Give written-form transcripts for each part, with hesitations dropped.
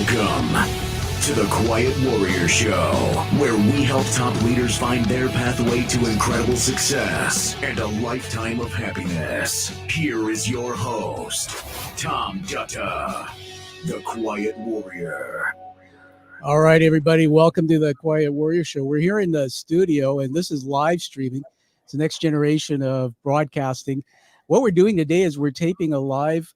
Welcome to the Quiet Warrior Show, where we help top leaders find their pathway to incredible success and a lifetime of happiness. Here is your host, Tom Dutta, the Quiet Warrior. All right, everybody, welcome to the Quiet Warrior Show. We're here in the studio, and this is live streaming. It's the next generation of broadcasting. What we're doing today is we're taping a live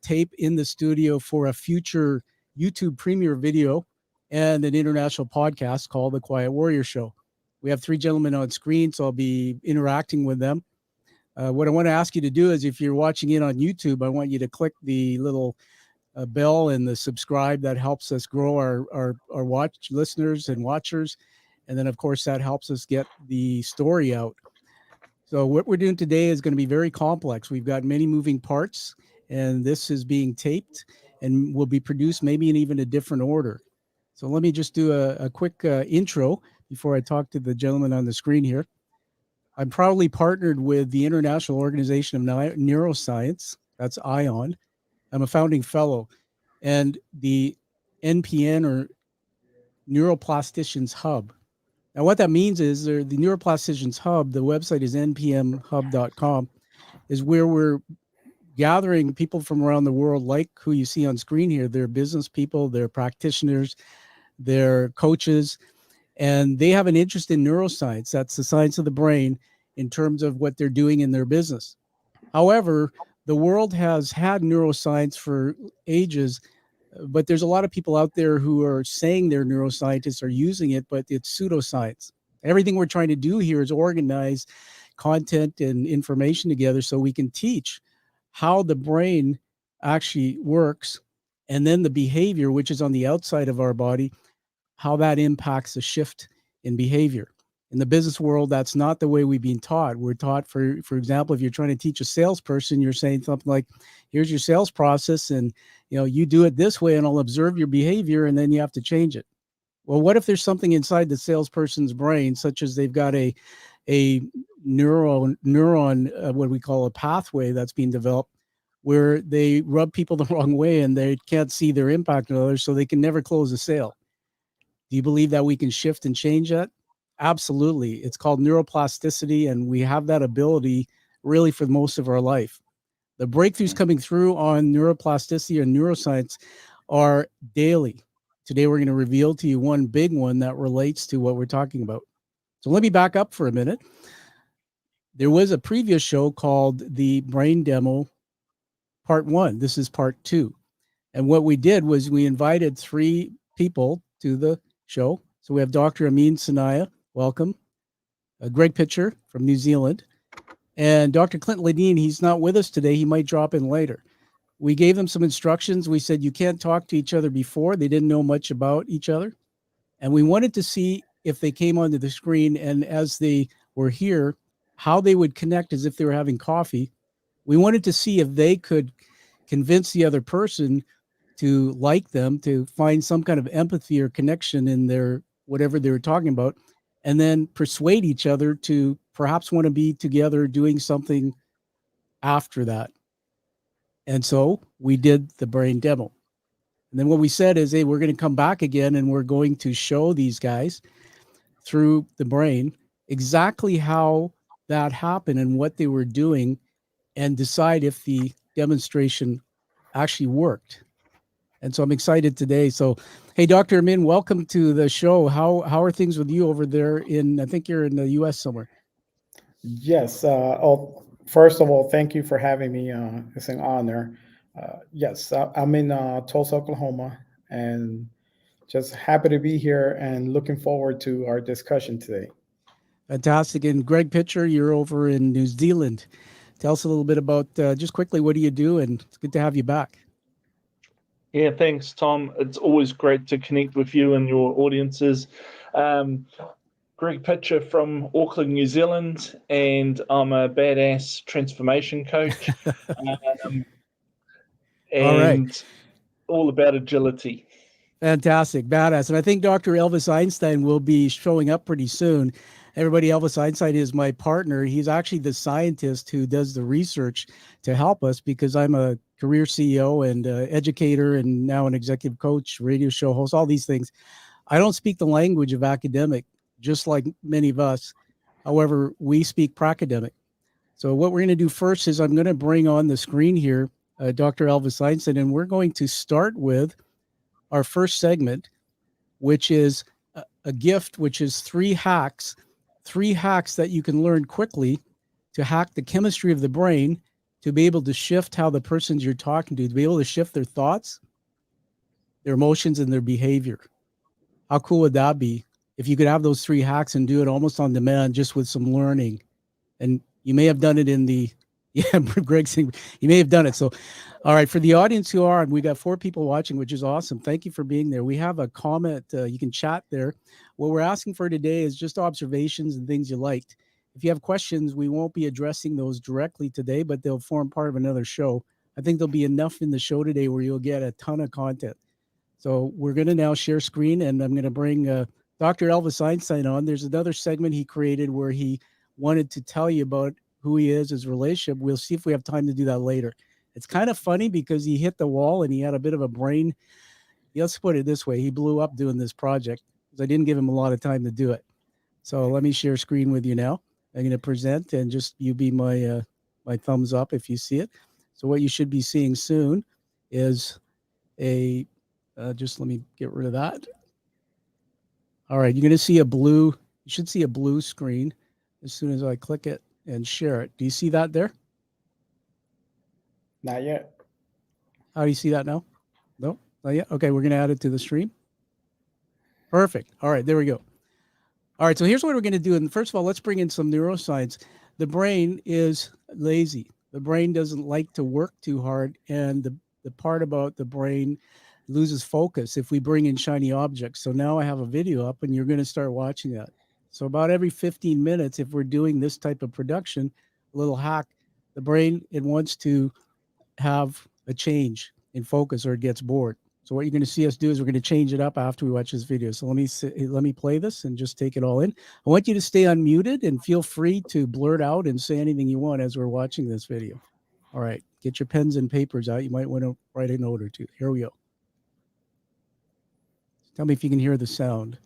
tape in the studio for a future YouTube premiere video and an international podcast called The Quiet Warrior Show. We have three gentlemen on screen, so I'll be interacting with them. What I want to ask you to do is if you're watching it on YouTube, I want you to click the little bell and the subscribe. That helps us grow our watch listeners and watchers. And then, of course, that helps us get the story out. So what we're doing today is going to be very complex. We've got many moving parts, and this is being taped and will be produced maybe in even a different order. So let me just do a quick intro before I talk to the gentleman on the screen here. I'm proudly partnered with the International Organization of Neuroscience. That's ION. I'm a founding fellow, and the NPN, or Neuroplasticians Hub. Now, what that means is the Neuroplasticians Hub, the website is npmhub.com, is where we're gathering people from around the world, like who you see on screen here. They're business people, they're practitioners, they're coaches, and they have an interest in neuroscience. That's the science of the brain in terms of what they're doing in their business. However, the world has had neuroscience for ages, but there's a lot of people out there who are saying they're neuroscientists, are using it, but it's pseudoscience. Everything we're trying to do here is organize content and information together so we can teach how the brain actually works, and then the behavior, which is on the outside of our body, how that impacts a shift in behavior. In the business world, that's not the way we've been taught. We're taught, for example, if you're trying to teach a salesperson, you're saying something like, here's your sales process, and you do it this way, and I'll observe your behavior, and then you have to change it. Well, what if there's something inside the salesperson's brain, such as they've got a neuron, what we call a pathway that's being developed, where they rub people the wrong way and they can't see their impact on others, so they can never close a sale. Do you believe that we can shift and change that? Absolutely. It's called neuroplasticity, and we have that ability really for most of our life. The breakthroughs coming through on neuroplasticity and neuroscience are daily. Today, we're going to reveal to you one big one that relates to what we're talking about. So let me back up for a minute. There was a previous show called the Brain Demo Part 1. This is Part 2. And what we did was we invited three people to the show. So we have Dr. Amin Sanaia. Welcome. Greg Pitcher from New Zealand. And Dr. Clint Ladine, he's not with us today. He might drop in later. We gave them some instructions. We said you can't talk to each other before. They didn't know much about each other. And we wanted to see if they came onto the screen, and as they were here, how they would connect as if they were having coffee. We wanted to see if they could convince the other person to like them, to find some kind of empathy or connection in their whatever they were talking about, and then persuade each other to perhaps want to be together doing something after that. And so we did the brain demo. And then what we said is, hey, we're going to come back again, and we're going to show these guys through the brain exactly how that happened and what they were doing, and decide if the demonstration actually worked. And so I'm excited today. So, hey, Dr. Amin, welcome to the show. How are things with you over there I think you're in the U.S. somewhere. Yes. First of all, thank you for having me. It's an honor. Yes, I'm in Tulsa, Oklahoma, and just happy to be here and looking forward to our discussion today. Fantastic. And Greg Pitcher, you're over in New Zealand. Tell us a little bit about, just quickly, what do you do? And it's good to have you back. Yeah, thanks, Tom. It's always great to connect with you and your audiences. Greg Pitcher from Auckland, New Zealand, and I'm a badass transformation coach. And all about agility. Fantastic. Badass. And I think Dr. Elvis Einstein will be showing up pretty soon. Everybody, Elvis Einstein is my partner. He's actually the scientist who does the research to help us, because I'm a career CEO and educator, and now an executive coach, radio show host, all these things. I don't speak the language of academic, just like many of us. However, we speak pracademic. So what we're going to do first is I'm going to bring on the screen here Dr. Elvis Einstein, and we're going to start with our first segment, which is a gift, which is 3 hacks that you can learn quickly to hack the chemistry of the brain, to be able to shift how the persons you're talking to be able to shift their thoughts, their emotions, and their behavior. How cool would that be if you could have those 3 hacks and do it almost on demand, just with some learning? And you may have done it in the, yeah, Greg saying you may have done it. So, all right, for the audience who are, we got 4 people watching, which is awesome. Thank you for being there. We have a comment. You can chat there. What we're asking for today is just observations and things you liked. If you have questions, we won't be addressing those directly today, but they'll form part of another show. I think there'll be enough in the show today where you'll get a ton of content. So we're going to now share screen, and I'm going to bring Dr. Elvis Einstein on. There's another segment he created where he wanted to tell you about who he is, his relationship. We'll see if we have time to do that later. It's kind of funny because he hit the wall and he had a bit of a brain. Let's put it this way. He blew up doing this project because I didn't give him a lot of time to do it. So let me share screen with you now. I'm going to present, and just you be my my thumbs up if you see it. So what you should be seeing soon is a, just let me get rid of that. All right, you're going to see a blue, you should see a blue screen as soon as I click it and share it. Do you see that there? Not yet. How do you see that now? No, not yet. Okay, we're going to add it to the stream. Perfect. All right, there we go. All right, so here's what we're going to do. And first of all, let's bring in some neuroscience. The brain is lazy. The brain doesn't like to work too hard. And the part about the brain loses focus if we bring in shiny objects. So now I have a video up, and you're going to start watching that. So about every 15 minutes, if we're doing this type of production, a little hack, the brain, it wants to have a change in focus or it gets bored. So what you're going to see us do is we're going to change it up after we watch this video. So let me play this and just take it all in. I want you to stay unmuted and feel free to blurt out and say anything you want as we're watching this video. All right, get your pens and papers out. You might want to write a note or two. Here we go. Tell me if you can hear the sound.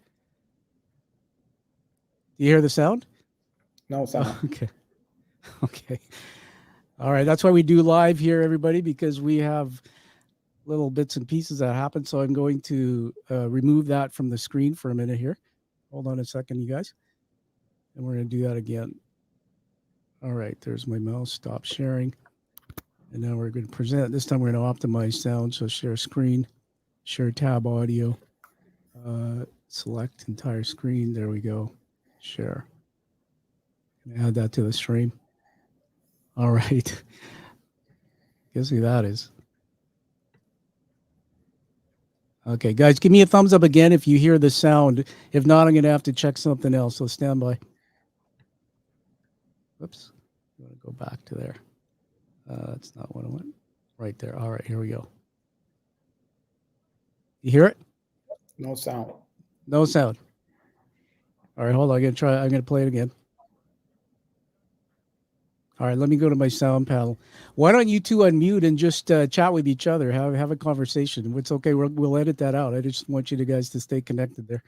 Do you hear the sound? No sound. Okay. Okay. All right. That's why we do live here, everybody, because we have little bits and pieces that happen. So I'm going to remove that from the screen for a minute here. Hold on a second, you guys. And we're going to do that again. All right. There's my mouse. Stop sharing. And now we're going to present. This time we're going to optimize sound. So share screen, share tab audio, select entire screen. There we go. Share. Add that to the stream. All right. Guess who that is? Okay, guys, give me a thumbs up again if you hear the sound. If not, I'm going to have to check something else. So stand by. Whoops. I'm going to go back to there. That's not what I want. Right there. All right, here we go. You hear it? No sound. No sound. All right, hold on. I'm going to play it again. All right, let me go to my sound panel. Why don't you two unmute and just chat with each other, have a conversation. It's okay. We'll edit that out. I just want you guys to stay connected there.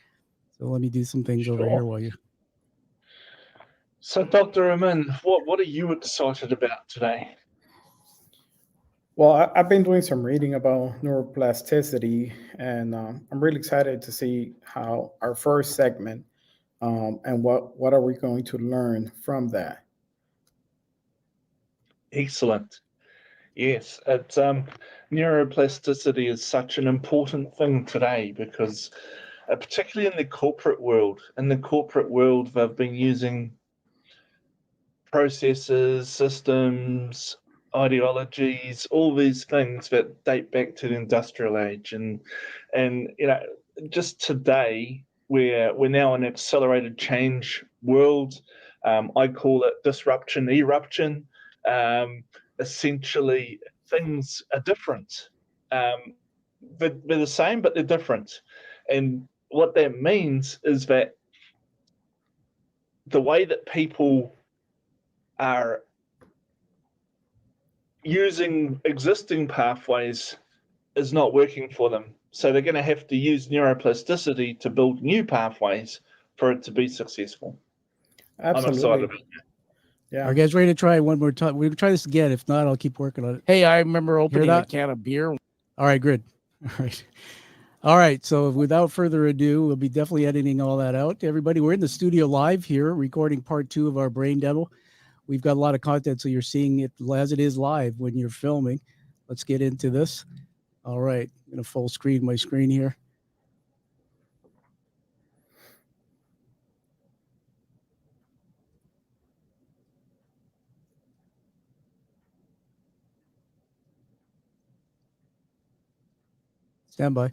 So let me do some things over here while you. So, Dr. Amin, what are you excited about today? Well, I've been doing some reading about neuroplasticity, and I'm really excited to see how our first segment and what are we going to learn from that. Excellent. Yes, it's neuroplasticity is such an important thing today because, particularly in the corporate world, they've been using processes, systems, ideologies, all these things that date back to the industrial age, and just today we're now in an accelerated change world. I call it disruption, eruption. Essentially, things are different. They're the same, but they're different. And what that means is that the way that people are using existing pathways is not working for them. So they're going to have to use neuroplasticity to build new pathways for it to be successful. Absolutely. I'm excited. Yeah. Are you guys ready to try it one more time? We'll try this again. If not, I'll keep working on it. Hey, I remember opening a that? can of beer. All right, good. All right. So without further ado, we'll be definitely editing all that out. Everybody, we're in the studio live here, recording part 2 of our brain demo. We've got a lot of content, so you're seeing it as it is live when you're filming. Let's get into this. All right. I'm going to full screen my screen here. Stand by.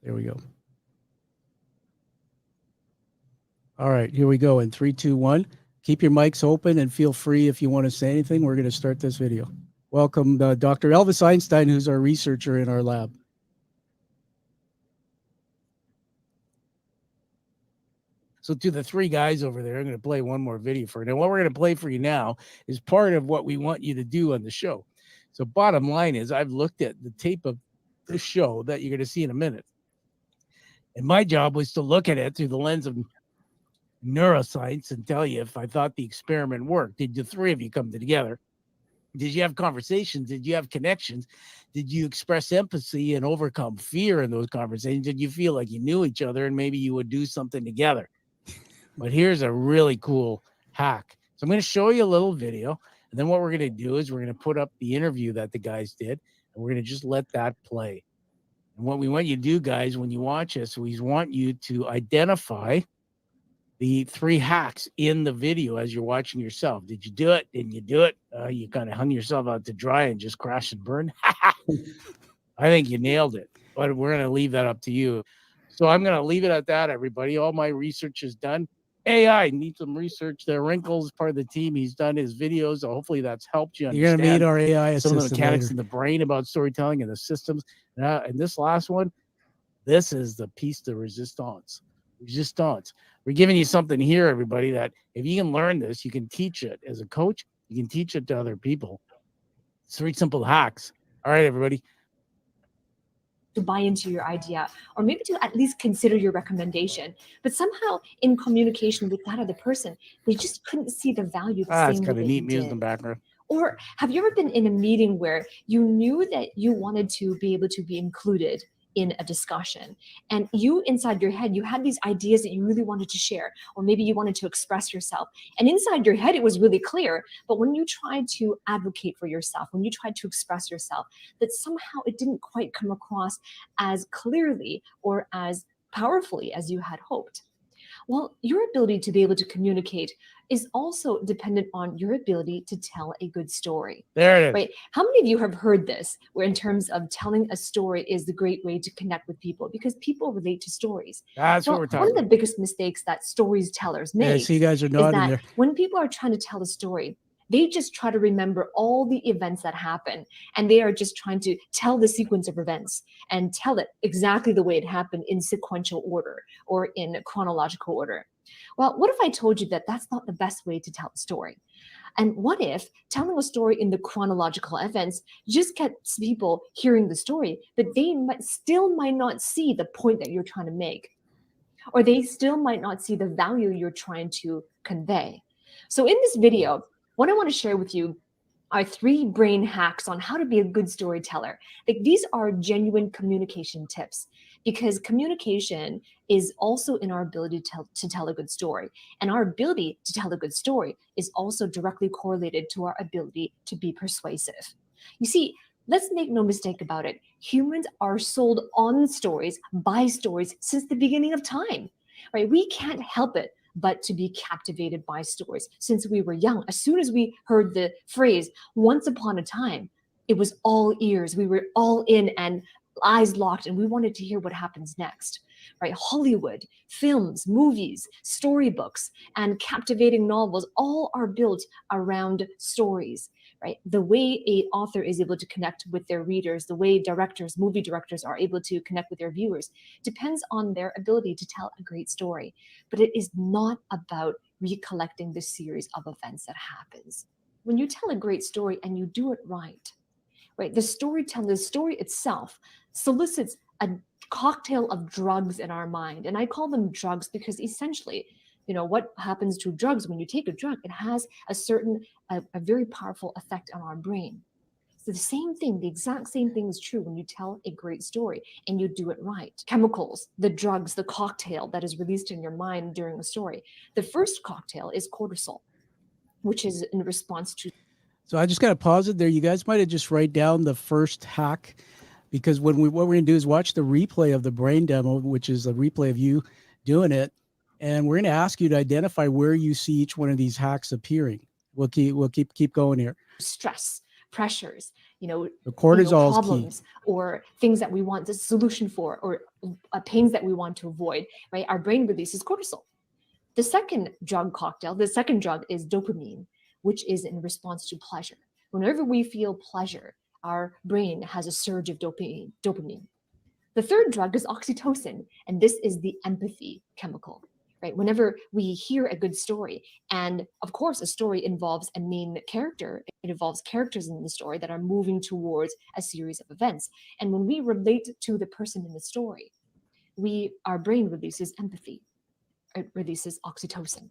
There we go. All right, here we go in 3, 2, 1. Keep your mics open and feel free if you want to say anything. We're going to start this video. Welcome, Dr. Elvis Einstein, who's our researcher in our lab. So to the 3 guys over there, I'm going to play one more video for you. Now, what we're going to play for you now is part of what we want you to do on the show. So bottom line is I've looked at the tape of this show that you're going to see in a minute. And my job was to look at it through the lens of neuroscience and tell you if I thought the experiment worked. Did the 3 of you come together? Did you have conversations? Did you have connections? Did you express empathy and overcome fear in those conversations? Did you feel like you knew each other and maybe you would do something together? But here's a really cool hack. So I'm going to show you a little video. And then what we're going to do is we're going to put up the interview that the guys did. And we're going to just let that play. And what we want you to do, guys, when you watch this, we want you to identify the 3 hacks in the video as you're watching yourself. Did you do it? Didn't you do it? You kind of hung yourself out to dry and just crashed and burned. I think you nailed it, but we're going to leave that up to you. So I'm going to leave it at that, everybody. All my research is done. AI needs some research there. Wrinkles, part of the team. He's done his videos. So hopefully that's helped you You're understand going to meet our AI some of the assistant mechanics later. in the brain about storytelling and the systems. And this last one, this is the piece de resistance. Resistance. We're giving you something here, everybody, that if you can learn this, you can teach it as a coach. You can teach it to other people. It's 3 simple hacks. All right, everybody. To buy into your idea, or maybe to at least consider your recommendation, but somehow in communication with that other person, they just couldn't see the value the It's same kind way of that neat you music in did. the background. Or have you ever been in a meeting where you knew that you wanted to be able to be included in a discussion, and you inside your head, you had these ideas that you really wanted to share, or maybe you wanted to express yourself, and inside your head it was really clear, but when you tried to advocate for yourself, when you tried to express yourself, that somehow it didn't quite come across as clearly or as powerfully as you had hoped. Well, your ability to be able to communicate is also dependent on your ability to tell a good story. There it is. Right? How many of you have heard this, where in terms of telling a story is the great way to connect with people, because people relate to stories? That's what Well, we're one talking of the about. biggest mistakes that storytellers Yeah, I make see you guys are is nodding that there. when people are trying to tell a story, they just try to remember all the events that happen, and they are just trying to tell the sequence of events and tell it exactly the way it happened in sequential order or in chronological order. Well, what if I told you that that's not the best way to tell a story? And what if telling a story in the chronological events just gets people hearing the story, but they might not see the point that you're trying to make, or they still might not see the value you're trying to convey? So in this video, what I want to share with you are 3 brain hacks on how to be a good storyteller. Like, these are genuine communication tips, because communication is also in our ability to tell a good story. And our ability to tell a good story is also directly correlated to our ability to be persuasive. You see, let's make no mistake about it. Humans are sold on stories, by stories, since the beginning of time, right? We can't help it but to be captivated by stories since we were young. As soon as we heard the phrase "once upon a time," it was all ears. We were all in and eyes locked, and we wanted to hear what happens next. Right? Hollywood, films, movies, storybooks, and captivating novels all are built around stories. Right? The way an author is able to connect with their readers, the way directors, movie directors are able to connect with their viewers, depends on their ability to tell a great story. But it is not about recollecting the series of events that happens. when you tell a great story and you do it right, the story itself solicits a cocktail of drugs in our mind. And I call them drugs because essentially, what happens to drugs when you take a drug, it has a very powerful effect on our brain. So the exact same thing is true when you tell a great story and you do it right. Chemicals, the drugs, the cocktail that is released in your mind during a story. The first cocktail is cortisol, which is in response to. So I just got to pause it there. You guys might have just write down the first hack, because what we're going to do is watch the replay of the brain demo, which is a replay of you doing it. And we're going to ask you to identify where you see each one of these hacks appearing. We'll keep going here. Stress, pressures, the cortisol problems, is key, or things that we want the solution for, or pains that we want to avoid, right? Our brain releases cortisol. The second drug is dopamine, which is in response to pleasure. Whenever we feel pleasure, our brain has a surge of dopamine. The third drug is oxytocin, and this is the empathy chemical. Right? Whenever we hear a good story, and of course a story involves a main character, it involves characters in the story that are moving towards a series of events. And when we relate to the person in the story, our brain releases empathy, it releases oxytocin.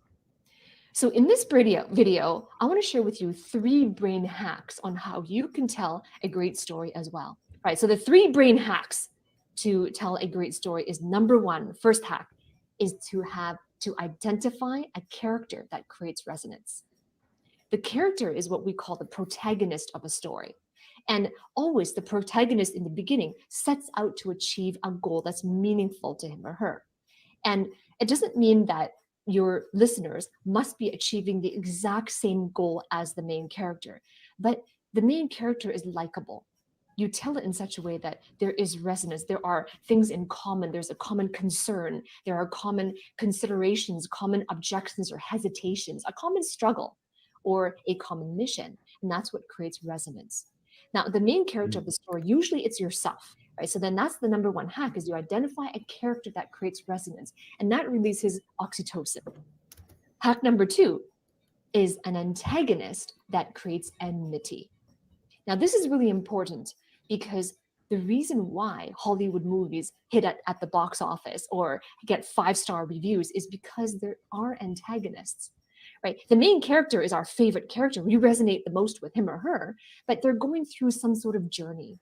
So in this video, I want to share with you 3 brain hacks on how you can tell a great story as well. Right? So the 3 brain hacks to tell a great story is number 1, first hack, is to identify a character that creates resonance. The character is what we call the protagonist of a story. And always the protagonist in the beginning sets out to achieve a goal that's meaningful to him or her. And it doesn't mean that your listeners must be achieving the exact same goal as the main character, but the main character is likable. You tell it in such a way that there is resonance. There are things in common. There's a common concern. There are common considerations, common objections or hesitations, a common struggle or a common mission. And that's what creates resonance. Now, the main character of the story, usually it's yourself, right? So then that's the number 1 hack, is you identify a character that creates resonance, and that releases oxytocin. Hack number 2 is an antagonist that creates enmity. Now, this is really important, because the reason why Hollywood movies hit at the box office or get 5-star reviews is because there are antagonists, right? The main character is our favorite character. We resonate the most with him or her, but they're going through some sort of journey.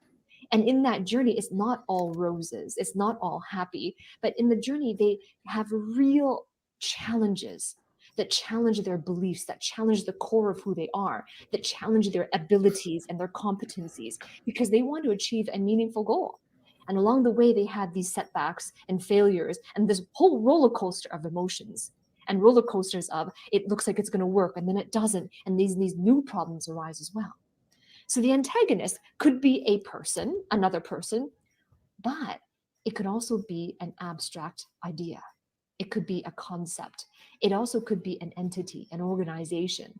And in that journey, it's not all roses. It's not all happy. But in the journey, they have real challenges that challenge their beliefs, that challenge the core of who they are, that challenge their abilities and their competencies, because they want to achieve a meaningful goal. And along the way, they have these setbacks and failures and this whole roller coaster of emotions, and roller coasters of it looks like it's going to work and then it doesn't. And these new problems arise as well. So the antagonist could be a person, another person, but it could also be an abstract idea. It could be a concept. It also could be an entity, an organization.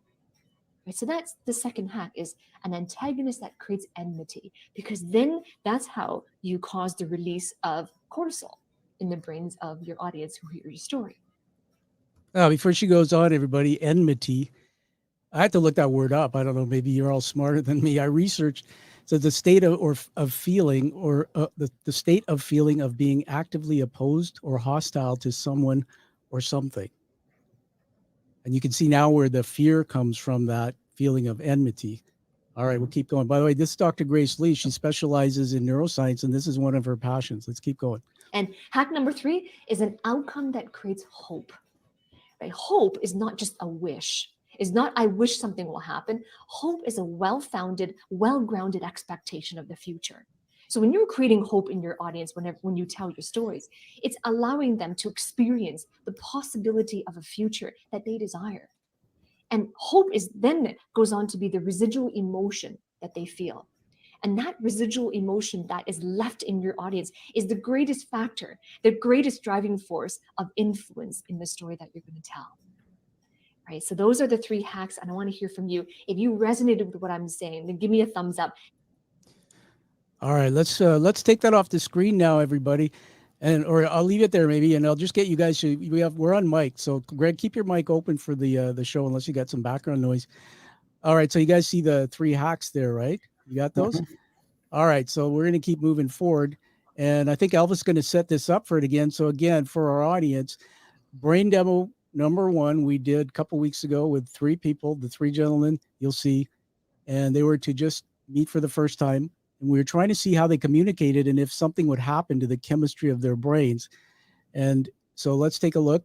Right? So that's the second hack, is an antagonist that creates enmity, because then that's how you cause the release of cortisol in the brains of your audience who hear your story. Before she goes on, everybody, enmity. I had to look that word up. I don't know, maybe you're all smarter than me. I researched. So the state of feeling, or the state of feeling of being actively opposed or hostile to someone or something. And you can see now where the fear comes from, that feeling of enmity. All right, we'll keep going. By the way, this is Dr. Grace Lee. She specializes in neuroscience, and this is one of her passions. Let's keep going. And hack number 3 is an outcome that creates hope. Right? Hope is not just a wish. Is not, I wish something will happen. Hope is a well-founded, well-grounded expectation of the future. So when you're creating hope in your audience, when you tell your stories, it's allowing them to experience the possibility of a future that they desire. And hope then goes on to be the residual emotion that they feel. And that residual emotion that is left in your audience is the greatest factor, the greatest driving force of influence in the story that you're going to tell. Right? So those are the 3 hacks, and I want to hear from you. If you resonated with what I'm saying, then give me a thumbs up. All right, let's take that off the screen now, everybody, or I'll leave it there maybe, and I'll just get you guys. We're on mic, so Greg, keep your mic open for the show, unless you got some background noise. All right, so you guys see the 3 hacks there, right? You got those? Mhm. All right, so we're going to keep moving forward. And I think Elvis is going to set this up for it again. So again, for our audience, brain demo number 1, we did a couple weeks ago with 3 people, the 3 gentlemen you'll see, and they were to just meet for the first time. And we were trying to see how they communicated and if something would happen to the chemistry of their brains. And so let's take a look.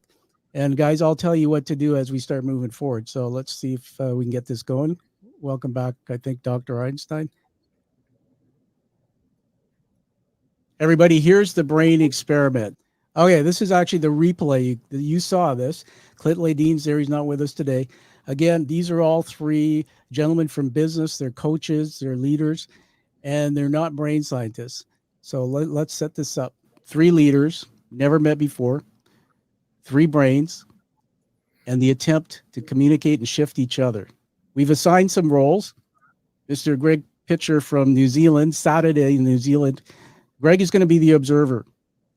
And guys, I'll tell you what to do as we start moving forward. So let's see if we can get this going. Welcome back, I think, Dr. Einstein. Everybody, here's the brain experiment. Okay, this is actually the replay. You saw this. Clint Ladine's there. He's not with us today. Again, these are all 3 gentlemen from business. They're coaches, they're leaders, and they're not brain scientists. So let's set this up. 3 leaders, never met before, 3 brains, and the attempt to communicate and shift each other. We've assigned some roles. Mr. Greg Pitcher from New Zealand, Saturday in New Zealand. Greg is going to be the observer,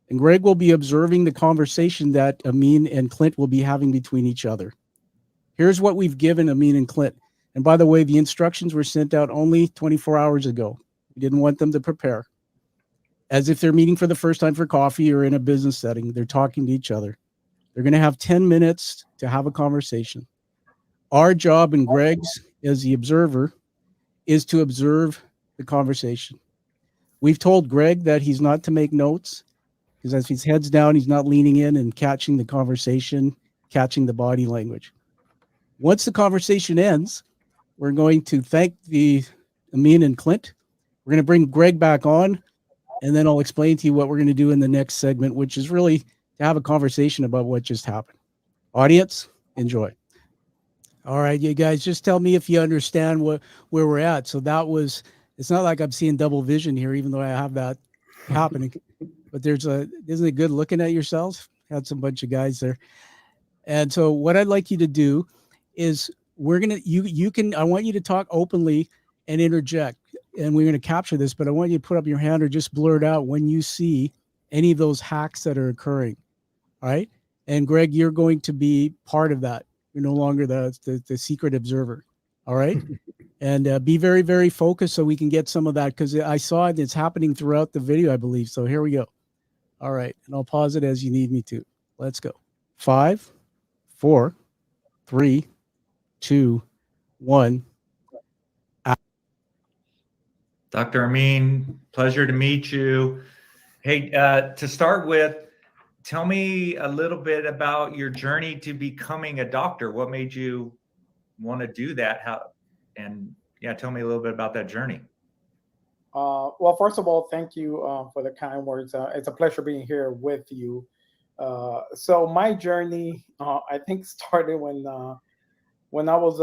and Greg will be observing the conversation that Amin and Clint will be having between each other. Here's what we've given Amin and Clint. And by the way, the instructions were sent out only 24 hours ago. We didn't want them to prepare. As if they're meeting for the first time for coffee or in a business setting, they're talking to each other. They're going to have 10 minutes to have a conversation. Our job, and Greg's as the observer, is to observe the conversation. We've told Greg that he's not to make notes, because as his head's down, he's not leaning in and catching the conversation, catching the body language. Once the conversation ends, we're going to thank the Amin and Clint. We're going to bring Greg back on, and then I'll explain to you what we're going to do in the next segment, which is really to have a conversation about what just happened. Audience, enjoy. All right, you guys, just tell me if you understand where we're at. So that was, it's not like I'm seeing double vision here, even though I have that happening. But isn't it good looking at yourselves? Had some bunch of guys there. And so what I'd like you to do is I want you to talk openly and interject. And we're going to capture this, but I want you to put up your hand or just blur it out when you see any of those hacks that are occurring. All right. And Greg, you're going to be part of that. You're no longer the secret observer. All right. And be very, very focused so we can get some of that, because I saw it. It's happening throughout the video, I believe. So here we go. All right. And I'll pause it as you need me to. Let's go. 5, 4, 3, 2, 1. Dr. Amin, pleasure to meet you. Hey, to start with, tell me a little bit about your journey to becoming a doctor. What made you want to do that? Tell me a little bit about that journey. Well, first of all, thank you for the kind words. It's a pleasure being here with you. So my journey, I think, started when I was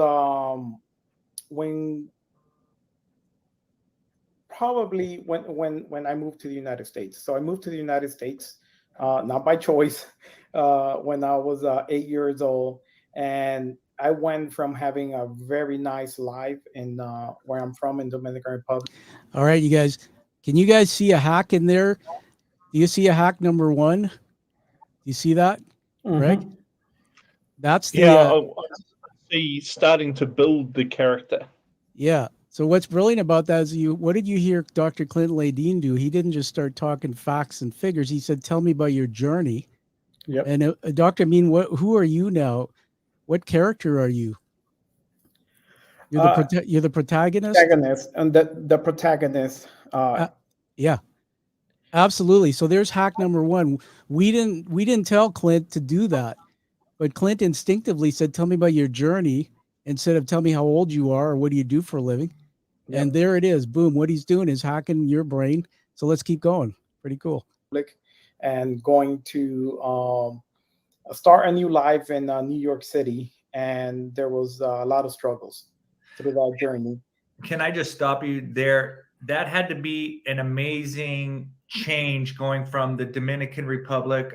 when I moved to the United States. So I moved to the United States, not by choice, when I was 8 years old, and I went from having a very nice life in where I'm from, in Dominican Republic. All right, you guys, can you guys see a hack in there? Do you see a hack number 1? Do you see that, Greg? Mm-hmm. That's the I see starting to build the character. Yeah. So what's brilliant about that is what did you hear Dr. Clint Ladine do? He didn't just start talking facts and figures. He said, "Tell me about your journey." Yep. And Dr. Amin, who are you now? What character are you? You're the protagonist. Protagonist, and the protagonist. Yeah, absolutely. So there's hack number 1. We didn't tell Clint to do that, but Clint instinctively said, "Tell me about your journey," instead of "Tell me how old you are or what do you do for a living." Yep. And there it is. Boom. What he's doing is hacking your brain. So let's keep going. Pretty cool. And going to start a new life in New York City. And there was a lot of struggles through that journey. Can I just stop you there? That had to be an amazing change going from the Dominican Republic.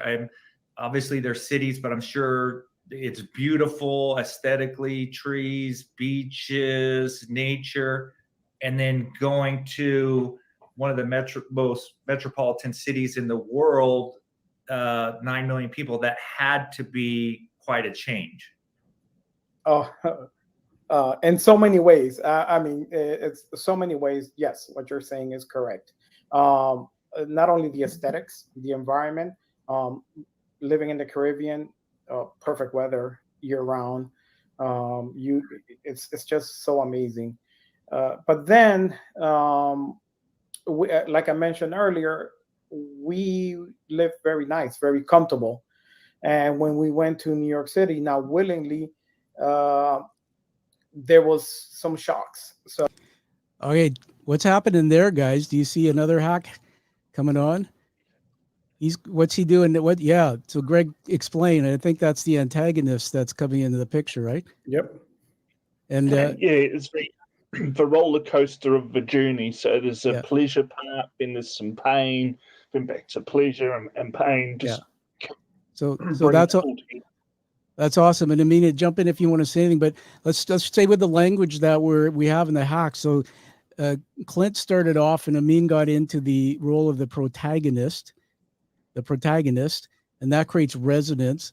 Obviously there's cities, but I'm sure it's beautiful aesthetically, trees, beaches, nature, and then going to one of the most metropolitan cities in the world, 9 million people. That had to be quite a change. Oh, In so many ways. I mean, it's so many ways. Yes, what you're saying is correct. Not only the aesthetics, the environment, um, living in the Caribbean, perfect weather year round. It's just so amazing. But then, like I mentioned earlier, we live very nice, very comfortable. And when we went to New York City, now willingly, uh, there was some shocks. So Okay, what's happening there, guys? Do you see another hack coming on? What's he doing? What? Yeah. So Greg, explain. I think that's the antagonist that's coming into the picture, right? yep. And Yeah, it's the roller coaster of the journey. So there's a Yeah. pleasure part, then there's some pain, then back to pleasure and pain. Just so bring that's it all together. that's awesome. And Amin, jump in if you want to say anything. But let's stay with the language that we have in the hack. So Clint started off, and Amin got into the role of the protagonist, and that creates resonance.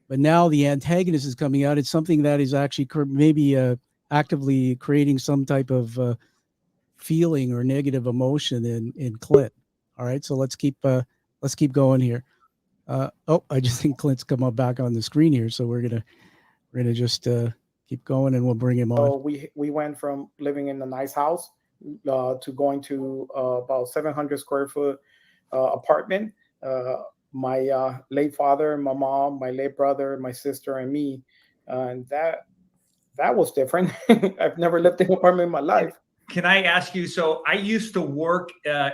But now the antagonist is coming out. It's something that is actually maybe actively creating some type of feeling or negative emotion in Clint. All right, so let's keep going here. I just think Clint's come up back on the screen here, so we're gonna just keep going, and we'll bring him on. So we went from living in a nice house to going to about 700 square foot apartment. My late father, my mom, my late brother, my sister, and me, and that was different. I've never lived in an apartment in my life. Can I ask you? So I used to work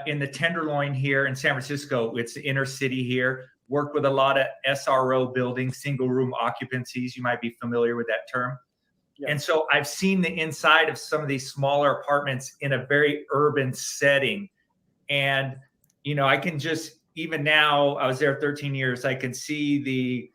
in the Tenderloin here in San Francisco. It's the inner city here. Worked with a lot of SRO buildings, single room occupancies. You might be familiar with that term. Yeah. And so I've seen the inside of some of these smaller apartments in a very urban setting. And, I can just, even now, I was there 13 years, I can see the,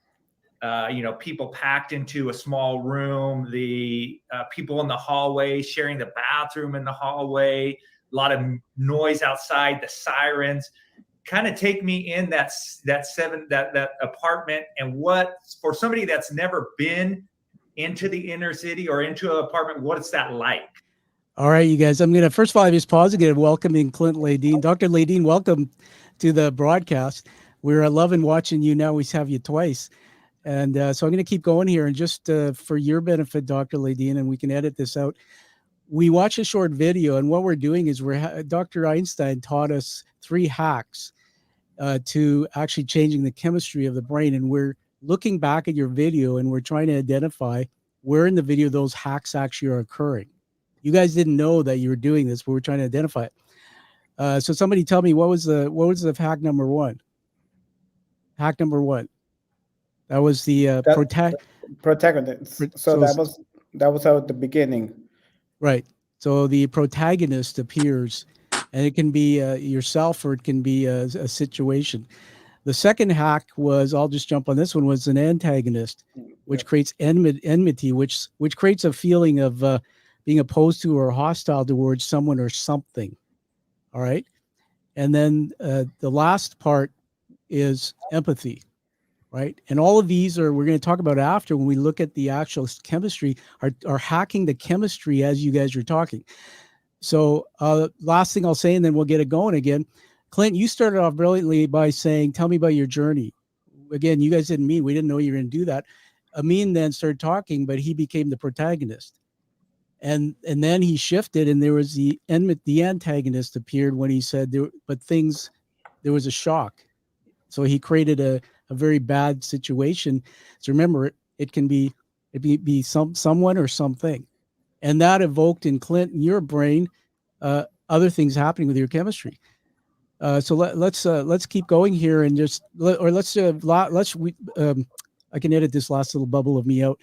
people packed into a small room, the people in the hallway sharing the bathroom in the hallway, a lot of noise outside, the sirens. Kind of take me in that apartment, and what, for somebody that's never been into the inner city or into an apartment, what's that like? All right, you guys, I'm going to first of all just pause again, welcoming Clint Ladine. Dr. Ladine, welcome to the broadcast. We're loving watching you now. We have you twice. And so I'm going to keep going here. And just for your benefit, Dr. Ladine, and we can edit this out, we watch a short video. And what we're doing is Dr. Einstein taught us 3 hacks to actually changing the chemistry of the brain. And we're looking back at your video, and we're trying to identify where in the video those hacks actually are occurring. You guys didn't know that you were doing this, but we're trying to identify it. So somebody tell me, what was the hack number 1? Hack number 1. That was the protagonist. So that was at the beginning. Right. So the protagonist appears, and it can be yourself, or it can be a situation. The second hack was, I'll just jump on this one, was an antagonist, which creates enmity, which creates a feeling of being opposed to or hostile towards someone or something. All right. And then the last part is empathy. Right. And all of these we're going to talk about after, when we look at the actual chemistry, are hacking the chemistry as you guys are talking. So last thing I'll say, and then we'll get it going again. Clint, you started off brilliantly by saying, tell me about your journey. Again, you guys didn't mean, we didn't know you were going to do that. Amin then started talking, but he became the protagonist. And then he shifted, and there was the antagonist appeared when he said there was a shock. So he created a very bad situation. So remember, it can be someone or something. And that evoked in Clint, in your brain, other things happening with your chemistry. So let's keep going here, and I can edit this last little bubble of me out.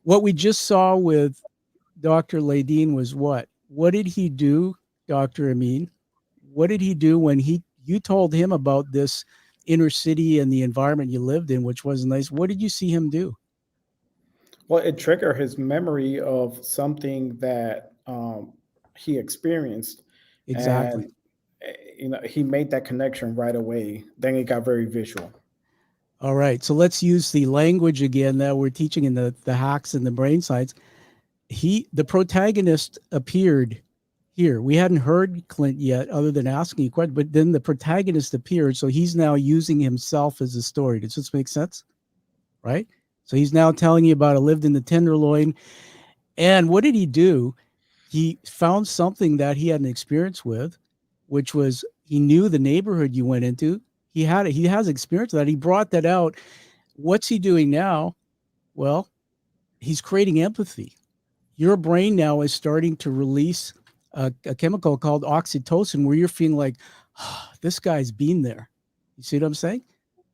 What we just saw with Dr. Ladine was what? What did he do, Dr. Amin? What did he do when you told him about this inner city and the environment you lived in, which wasn't nice? What did you see him do? Well, it triggered his memory of something that he experienced. Exactly. And, he made that connection right away. Then it got very visual. All right. So let's use the language again that we're teaching in the hacks and the brain science. the protagonist appeared here. We hadn't heard Clint yet, other than asking you questions, but then the protagonist appeared. So he's now using himself as a story. Does this make sense? Right? So he's now telling you about a lived in the Tenderloin. And what did he do? He found something that he had an experience with, which was he knew the neighborhood you went into. He has experience with that. He brought that out. What's he doing now? Well, he's creating empathy. Your brain now is starting to release a chemical called oxytocin, where you're feeling like, oh, this guy's been there. You see what I'm saying?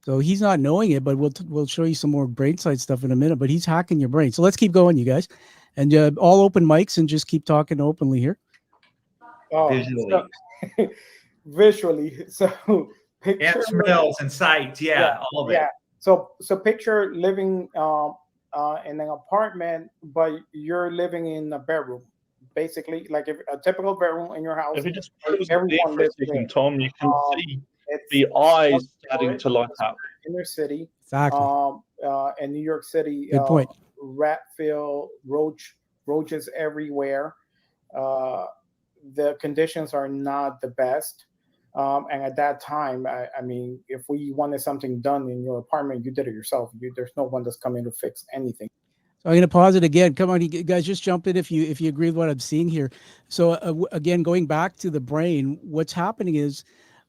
So he's not knowing it, but we'll show you some more brain side stuff in a minute. But he's hacking your brain. So let's keep going, you guys, and all open mics, and just keep talking openly here. Visually. So, visually. So picture and smells and sights. Yeah, all of it. Yeah. So picture living in an apartment, but you're living in a bedroom. Basically, like if a typical bedroom in your house. If you just pause it there everyone for a lives second, there. Tom, you can see It's the eyes starting to light up. inner city. Exactly. In New York City, Good point. rat-filled, roaches everywhere. The conditions are not the best. And at that time, I mean, if we wanted something done in your apartment, you did it yourself. There's no one that's coming to fix anything. So I'm going to pause it again. Come on, you guys, just jump in if you agree with what I'm seeing here. So again, going back to the brain, what's happening is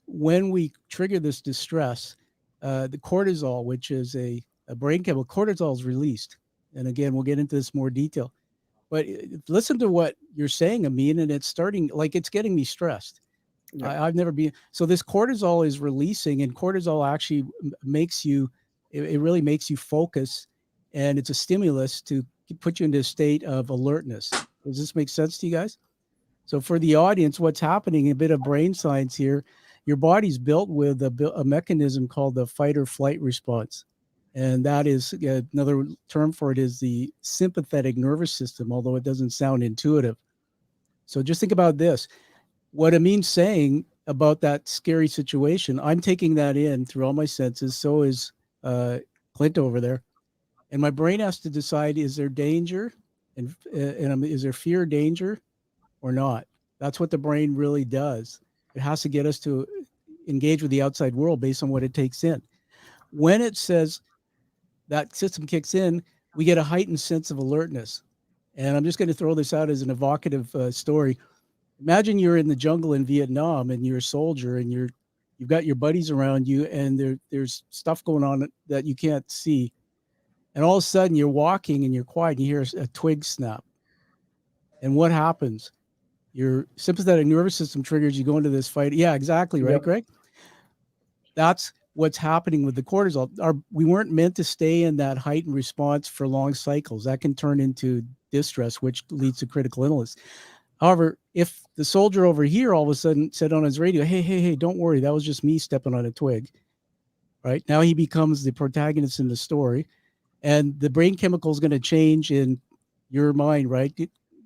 when we trigger this distress, the cortisol, which is a brain chemical, cortisol is released. And again, we'll get into this more detail. But listen to what you're saying, Amin, and it's getting me stressed. Yeah. I've never been. So this cortisol is releasing, and cortisol actually makes you, it really makes you focus, and it's a stimulus to put you into a state of alertness. Does this make sense to you guys? So for the audience, what's happening, a bit of brain science here, your body's built with a mechanism called the fight or flight response. And that is another term for it is the sympathetic nervous system, although it doesn't sound intuitive. So just think about this. What Amin's saying about that scary situation, I'm taking that in through all my senses. So is Clint over there. And my brain has to decide, is there danger? And is there fear, danger, or not? That's what the brain really does. It has to get us to engage with the outside world based on what it takes in. When it says that system kicks in, we get a heightened sense of alertness. And I'm just going to throw this out as an evocative story. Imagine you're in the jungle in Vietnam and you're a soldier and you've got your buddies around you and there's stuff going on that you can't see. And all of a sudden you're walking and you're quiet and you hear a twig snap. And what happens? Your sympathetic nervous system triggers, you go into this fight. Yeah, exactly. Right, yep. Greg? That's what's happening with the cortisol. We weren't meant to stay in that heightened response for long cycles. That can turn into distress, which leads to critical illness. However, if the soldier over here all of a sudden said on his radio, hey, don't worry, that was just me stepping on a twig, right? Now he becomes the protagonist in the story, and the brain chemical is going to change in your mind, right?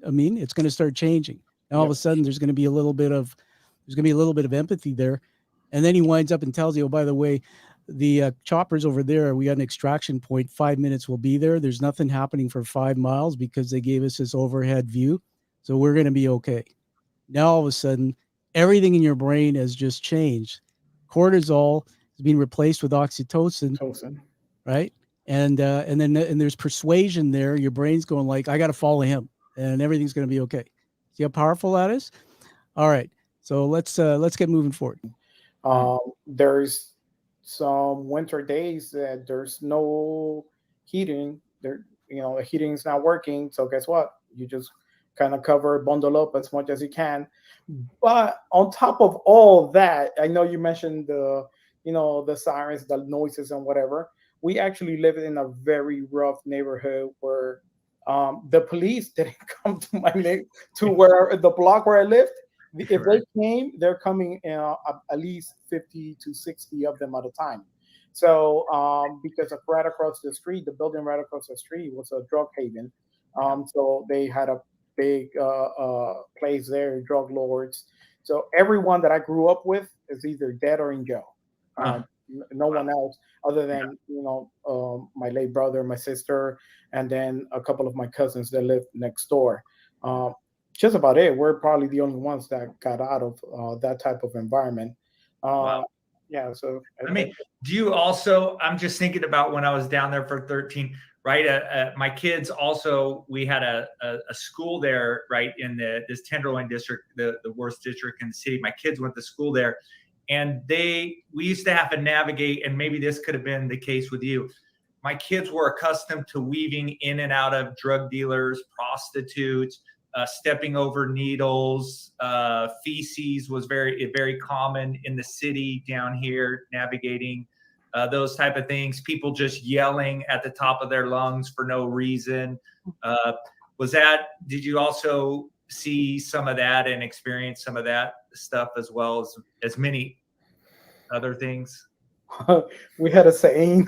I mean, it's going to start changing. Now all of a sudden there's going to be a little bit of empathy there. And then he winds up and tells you, oh, by the way, the choppers over there, we got an extraction point, 5 minutes we'll be there. There's nothing happening for 5 miles because they gave us this overhead view. So we're going to be okay. Now, all of a sudden, everything in your brain has just changed. Cortisol is being replaced with oxytocin, right? And then there's persuasion there. Your brain's going like, I got to follow him, and everything's going to be okay. See how powerful that is? All right. So let's get moving forward. There's some winter days that there's no heating. The heating's not working. So guess what? You just kind of bundle up as much as you can. But on top of all that, I know you mentioned the sirens, the noises and whatever. We actually live in a very rough neighborhood where the police didn't come to where the block where I lived. If they came, they're coming at least 50 to 60 of them at a time. So because right across the street, the building right across the street was a drug haven. So they had a big place there, drug lords. So everyone that I grew up with is either dead or in jail. no one else other than my late brother, my sister, and then a couple of my cousins that live next door. Just about it. We're probably the only ones that got out of that type of environment. Wow. Yeah. So I mean, do you also? I'm just thinking about when I was down there for 13. Right, my kids also. We had a school there, right, in this Tenderloin district, the worst district in the city. My kids went to school there, and we used to have to navigate. And maybe this could have been the case with you. My kids were accustomed to weaving in and out of drug dealers, prostitutes, stepping over needles. Feces was very common in the city down here, navigating. Those type of things, people just yelling at the top of their lungs for no reason. Did you also see some of that and experience some of that stuff as well as many other things? We had a saying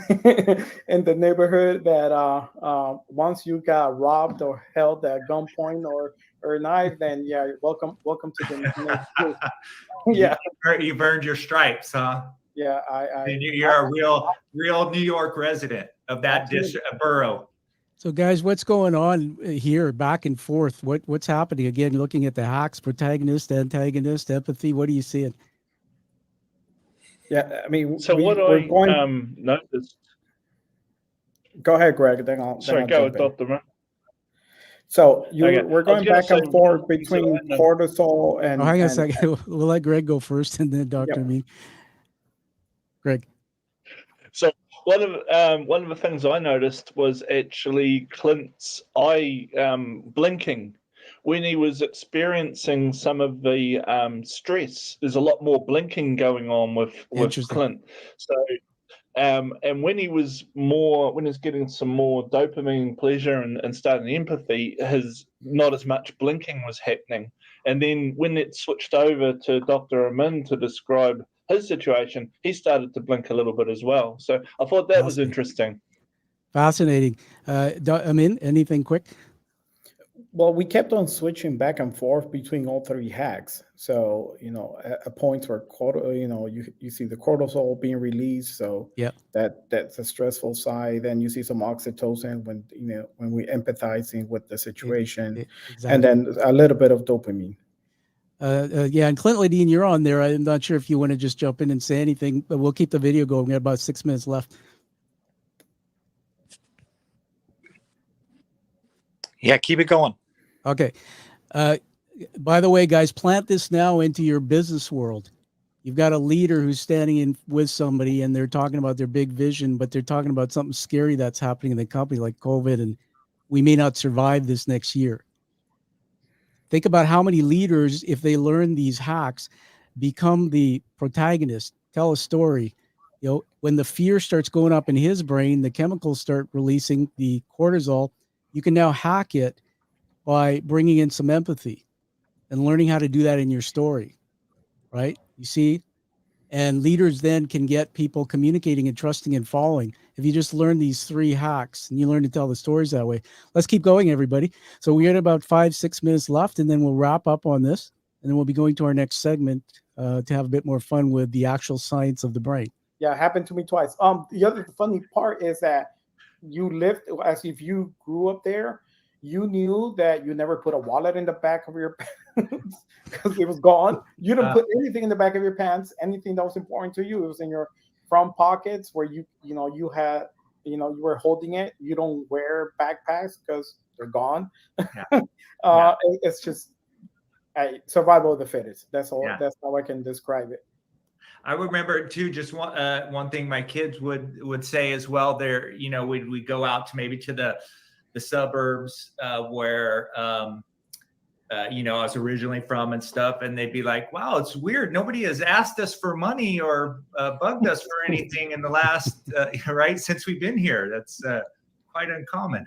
in the neighborhood that once you got robbed or held at gunpoint or a knife, then yeah, welcome to the neighborhood. Yeah, you've earned your stripes, huh? Yeah, you're a real New York resident of that district, borough. So, guys, what's going on here, back and forth? What's happening? Again, looking at the hacks, protagonist, antagonist, empathy. What are you seeing? Yeah, I mean, so we're going. Noticed. Go ahead, Greg. Then I'll. Sorry, go, Dr. Man. So we're going back and forth between cortisol and. Hang on a second. We'll let Greg go first, and then Dr. Yep. Me. Greg. So one of the things I noticed was actually Clint's eye blinking when he was experiencing some of the stress. There's a lot more blinking going on with Clint. So and when he was getting some more dopamine pleasure and starting empathy, his not as much blinking was happening. And then when it switched over to Dr. Amin to describe his situation, he started to blink a little bit as well. So I thought that was interesting. Fascinating. Amin, anything quick? Well, we kept on switching back and forth between all three hacks. So, at points where you see the cortisol being released. So yeah, that's a stressful side. Then you see some oxytocin when we're empathizing with the situation, exactly. And then a little bit of dopamine. Yeah, and Clint Ladine, you're on there. I'm not sure if you want to just jump in and say anything, but we'll keep the video going. We got about 6 minutes left. Yeah, keep it going. Okay. By the way, guys, plant this now into your business world. You've got a leader who's standing in with somebody and they're talking about their big vision, but they're talking about something scary that's happening in the company like COVID, and we may not survive this next year. Think about how many leaders, if they learn these hacks, become the protagonist, tell a story. When the fear starts going up in his brain, the chemicals start releasing the cortisol. You can now hack it by bringing in some empathy and learning how to do that in your story, right? You see? And leaders then can get people communicating and trusting and following. If you just learn these 3 hacks and you learn to tell the stories that way. Let's keep going, everybody. So we got about 5-6 minutes left, and then we'll wrap up on this. And then we'll be going to our next segment to have a bit more fun with the actual science of the brain. Yeah, it happened to me twice. The other funny part is that you lived as if you grew up there. You knew that you never put a wallet in the back of your pants because it was gone. You didn't put anything in the back of your pants. Anything that was important to you, it was in your front pockets where you were holding it. You don't wear backpacks because they're gone. Yeah. It's just survival of the fittest. That's all. Yeah. That's how I can describe it. I remember too. Just one thing my kids would say as well. There, we go out to maybe to the suburbs where I was originally from and stuff, and they'd be like, wow, it's weird, nobody has asked us for money or bugged us for anything in the last right since we've been here. That's quite uncommon.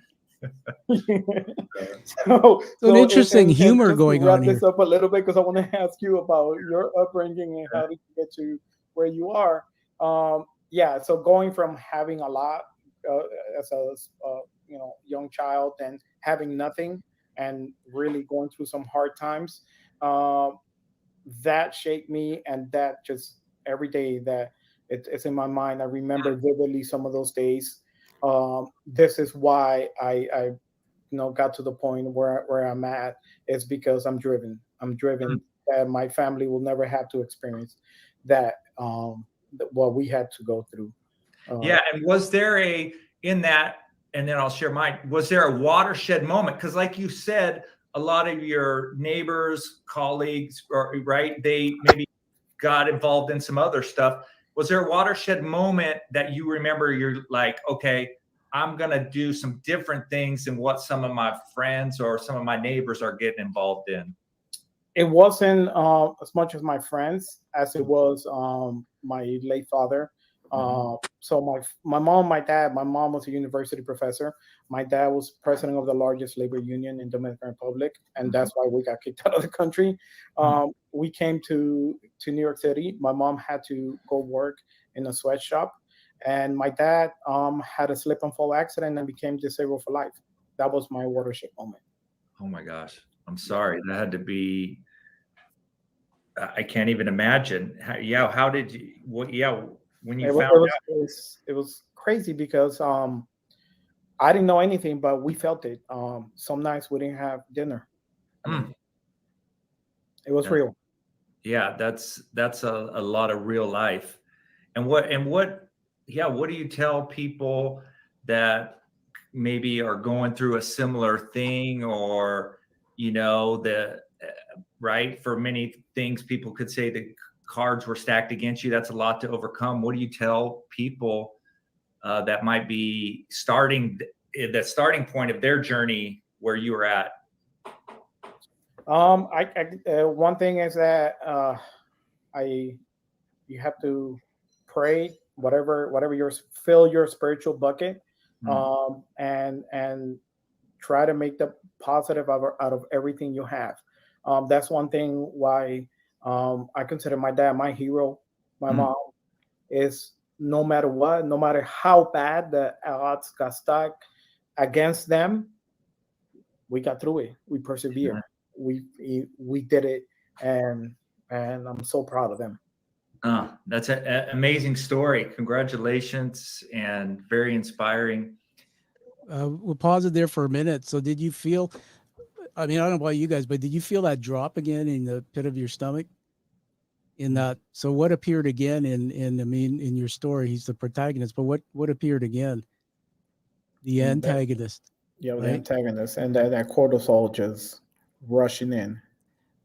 So an interesting humor going on here. Wrap this up a little bit because I want to ask you about your upbringing and how did you get to where you are. So going from having a lot as a young child and having nothing and really going through some hard times, that shaped me, and that just every day that It's in my mind. I remember vividly some of those days. This is why I got to the point where I'm at. It's because I'm driven. I'm driven that my family will never have to experience that what we had to go through. Yeah, and was there in that, and then I'll share mine, was there a watershed moment? Because like you said, a lot of your neighbors, colleagues, right, they maybe got involved in some other stuff. Was there a watershed moment that you remember you're like, okay, I'm going to do some different things than what some of my friends or some of my neighbors are getting involved in? It wasn't as much as my friends as it was my late father. So my mom, my dad, my mom was a university professor. My dad was president of the largest labor union in Dominican Republic, and that's why we got kicked out of the country. We came to New York City. My mom had to go work in a sweatshop, and my dad had a slip and fall accident and became disabled for life. That was my watershed moment. Oh my gosh, I'm sorry. That had to be. I can't even imagine. How did you? When you found out, it was crazy because I didn't know anything, but we felt it. Some nights we didn't have dinner. It was real. Yeah, that's a lot of real life. And what do you tell people that maybe are going through a similar thing, or right, for many things people could say the cards were stacked against you. That's a lot to overcome. What do you tell people that might be starting the starting point of their journey where you were at? One thing is that you have to pray, whatever fill your spiritual bucket, and try to make the positive out of everything you have. That's one thing why I consider my dad my hero. My mom is, no matter what, no matter how bad the odds got stacked against them, we got through it. We persevered. We did it, and I'm so proud of them. That's an amazing story. Congratulations, and very inspiring. We'll pause it there for a minute. So did you feel, I mean, I don't know about you guys, but did you feel that drop again in the pit of your stomach? In that, so what appeared again in your story? He's the protagonist, but what appeared again? The antagonist. Yeah, right? The antagonist, and that cortisol just rushing in.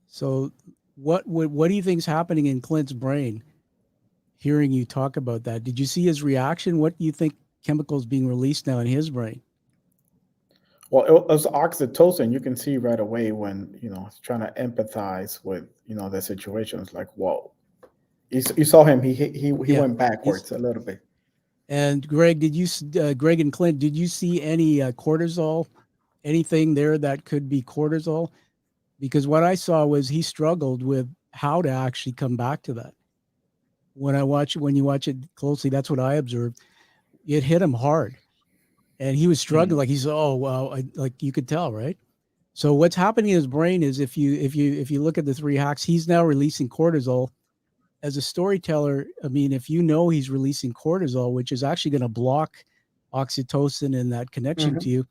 So what do you think is happening in Clint's brain? Hearing you talk about that, did you see his reaction? What do you think chemicals being released now in his brain? Well, it was oxytocin. You can see right away when he's trying to empathize with the situation. It's like, whoa! You saw him. He went backwards a little bit. And Greg, Greg and Clint, did you see any cortisol? Anything there that could be cortisol? Because what I saw was he struggled with how to actually come back to that. When you watch it closely, that's what I observed. It hit him hard. And he was struggling, like he's, oh wow, like you could tell, right? So what's happening in his brain is if you look at the 3 hacks, he's now releasing cortisol. As a storyteller, I mean, if he's releasing cortisol, which is actually going to block oxytocin and that connection to you,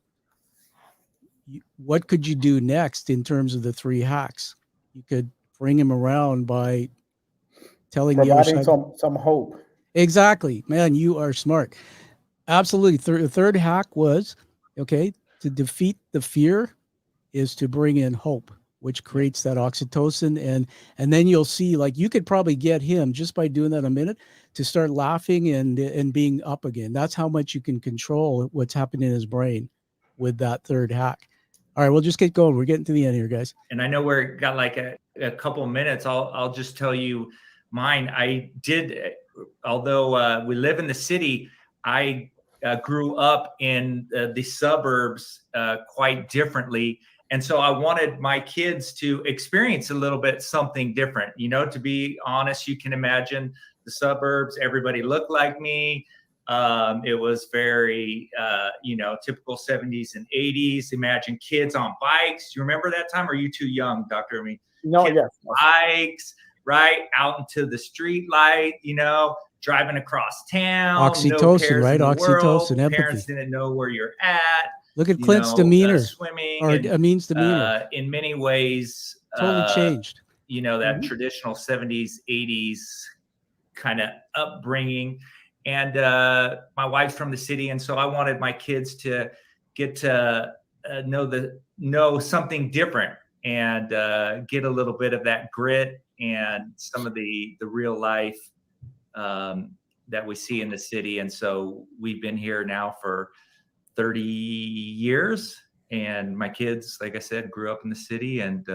what could you do next in terms of the 3 hacks? You could bring him around by providing some hope. Exactly, man, you are smart. Absolutely. The third hack was, to defeat the fear is to bring in hope, which creates that oxytocin. And then you'll see, like, you could probably get him just by doing that a minute to start laughing and being up again. That's how much you can control what's happening in his brain with that third hack. All right, we'll just get going. We're getting to the end here, guys. And I know we're got like a couple of minutes. I'll just tell you mine. I did, although we live in the city, I grew up in the suburbs quite differently. And so I wanted my kids to experience a little bit something different. To be honest, you can imagine the suburbs, everybody looked like me. It was very, typical 70s and 80s. Imagine kids on bikes. Do you remember that time? Or are you too young, Dr. I mean, no, yes. Bikes, right? Out into the street light, driving across town, no Oxytocin, cares right? in the world. Oxytocin, empathy. Parents didn't know where you're at. Look at Clint's demeanor, Swimming, or and, Amin's demeanor. in many ways, Totally changed. That traditional 70s, 80s kind of upbringing. And my wife's from the city, and so I wanted my kids to get to know something different and get a little bit of that grit and some of the real life that we see in the city. And so we've been here now for 30 years, and my kids, like I said, grew up in the city and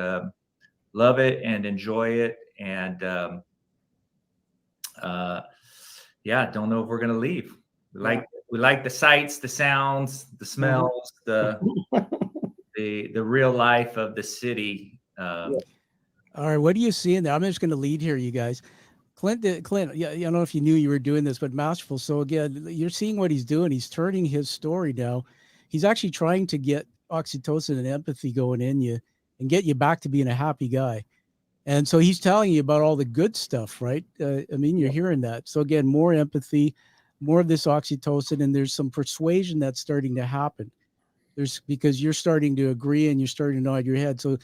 love it and enjoy it. And don't know if we're going to leave. We like the sights, the sounds, the smells, the real life of the city. All right, what do you see in there? I'm just going to lead here, you guys. Clint, yeah, I don't know if you knew you were doing this, but masterful. So again, you're seeing what he's doing. He's turning his story now. He's actually trying to get oxytocin and empathy going in you and get you back to being a happy guy. And so he's telling you about all the good stuff, right? You're hearing that. So again, more empathy, more of this oxytocin, and there's some persuasion that's starting to happen. Because you're starting to agree and you're starting to nod your head. So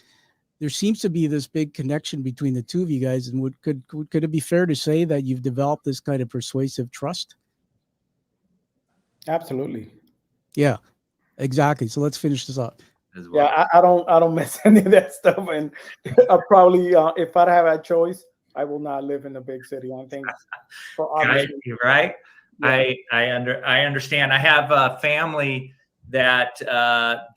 there seems to be this big connection between the two of you guys. And could it be fair to say that you've developed this kind of persuasive trust? Absolutely. Yeah, exactly. So let's finish this up. As well. Yeah, I don't miss any of that stuff, and I probably, if I have a choice, I will not live in a big city. I think, for obviously, right? Yeah. I understand. I have a family that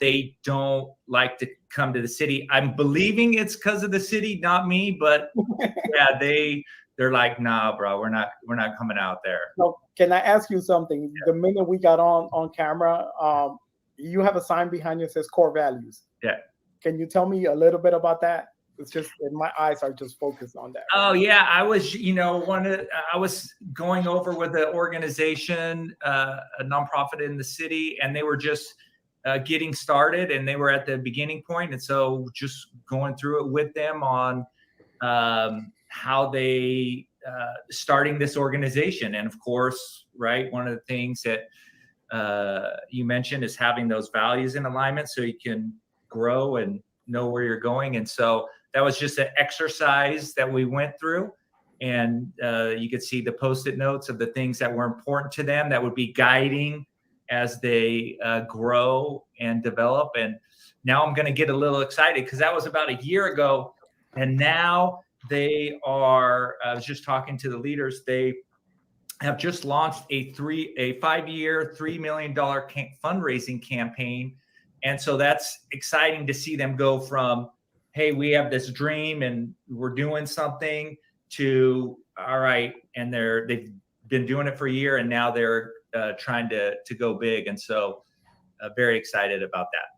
they don't like to come to the city. I'm believing it's because of the city, not me, but yeah, they're like, nah, bro, we're not coming out there. So can I ask you something? The minute we got on camera, you have a sign behind you that says core values. Yeah. Can you tell me a little bit about that? It's just my eyes are just focused on that. Oh yeah, I was, I was going over with an organization, a nonprofit in the city, and they were just getting started, and they were at the beginning point, and so just going through it with them on how they starting this organization. And of course, right, one of the things that you mentioned is having those values in alignment so you can grow and know where you're going. And so that was just an exercise that we went through, and you could see the Post-it notes of the things that were important to them that would be guiding as they grow and develop. And now I'm going to get a little excited because that was about a year ago, and now they are, I was just talking to the leaders, they have just launched a 5-year, $3 million fundraising campaign. And so that's exciting to see them go from, hey, we have this dream and we're doing something, to, all right, and they've been doing it for a year, and now they're trying to go big. And so very excited about that.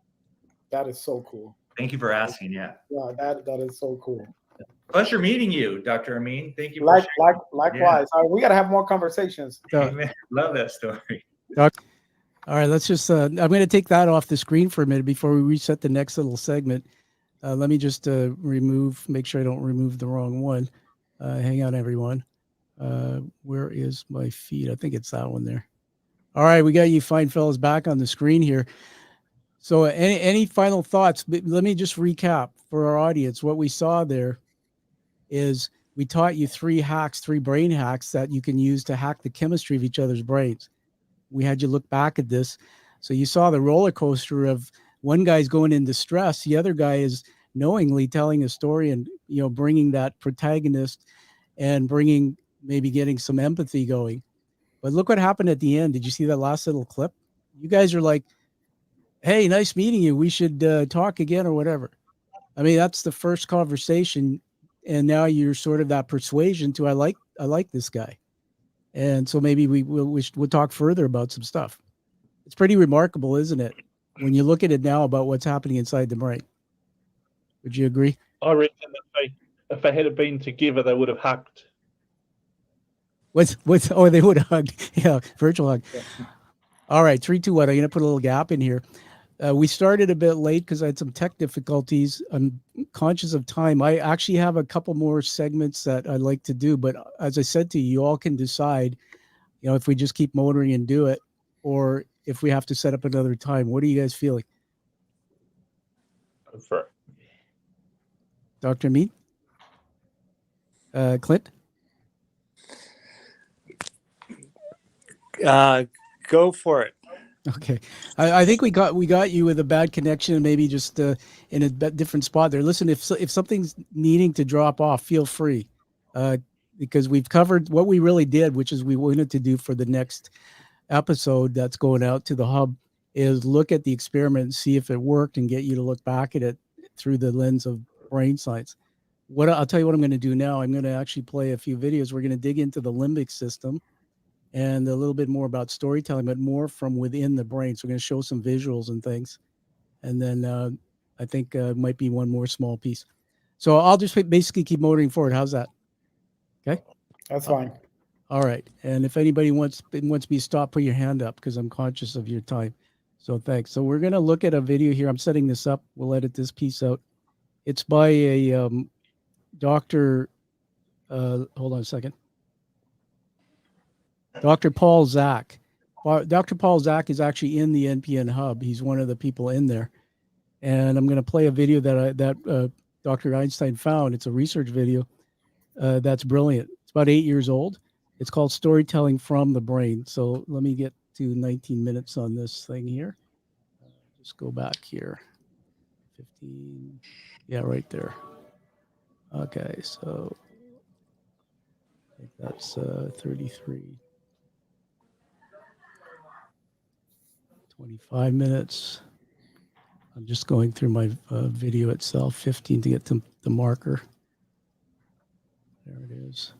That is so cool. Thank you for asking. Yeah. Yeah, that is so cool. Pleasure meeting you, Dr. Amin. Thank you. Likewise. Yeah. All right, we got to have more conversations. Amen. Love that story. All right, let's just, I'm going to take that off the screen for a minute before we reset the next little segment. Let me just make sure I don't remove the wrong one. Hang on, everyone. Where is my feed? I think it's that one there. All right, we got you fine fellas back on the screen here. So any final thoughts? Let me just recap for our audience. What we saw there is we taught you 3 brain hacks that you can use to hack the chemistry of each other's brains. We had you look back at this. So you saw the roller coaster of one guy's going into stress. The other guy is knowingly telling a story and, bringing that protagonist and maybe getting some empathy going. But look what happened at the end. Did you see that last little clip? You guys are like, hey, nice meeting you. We should talk again or whatever. I mean, that's the first conversation. And now you're sort of that persuasion to, I like this guy. And so maybe we'll talk further about some stuff. It's pretty remarkable, isn't it? When you look at it now about what's happening inside the brain. Would you agree? I reckon if they had been together, they would have hugged. Oh, they would have hugged. Yeah, virtual hug. Yeah. All right, 3, 2, 1. I'm going to put a little gap in here. We started a bit late because I had some tech difficulties. I'm conscious of time. I actually have a couple more segments that I'd like to do, but as I said to you, you all can decide, if we just keep motoring and do it, or if we have to set up another time. What are you guys feeling? Go for it. Dr. Mead? Clint? Go for it. Okay, I think we got you with a bad connection and maybe just in a different spot there. Listen, if something's needing to drop off, feel free, because we've covered what we really did, which is we wanted to do for the next episode that's going out to the hub is look at the experiment and see if it worked and get you to look back at it through the lens of brain science. I'll tell you what I'm going to do now. I'm going to actually play a few videos. We're going to dig into the limbic system and a little bit more about storytelling, but more from within the brain. So we're going to show some visuals and things. And then I think might be one more small piece. So I'll just basically keep motoring forward. How's that? Okay. That's fine. All right. And if anybody wants me to stop, put your hand up because I'm conscious of your time. So thanks. So we're going to look at a video here. I'm setting this up. We'll edit this piece out. It's by a doctor. Hold on a second. Dr. Paul Zak. Dr. Paul Zak is actually in the NPN hub. He's one of the people in there. And I'm going to play a video that Dr. Einstein found. It's a research video that's brilliant. It's about 8 years old. It's called Storytelling from the Brain. So let me get to 19 minutes on this thing here. Just go back here. 15. Yeah, right there. Okay, so I think that's 33. 25 minutes. I'm just going through my video itself, 15 to get to the marker. There it is.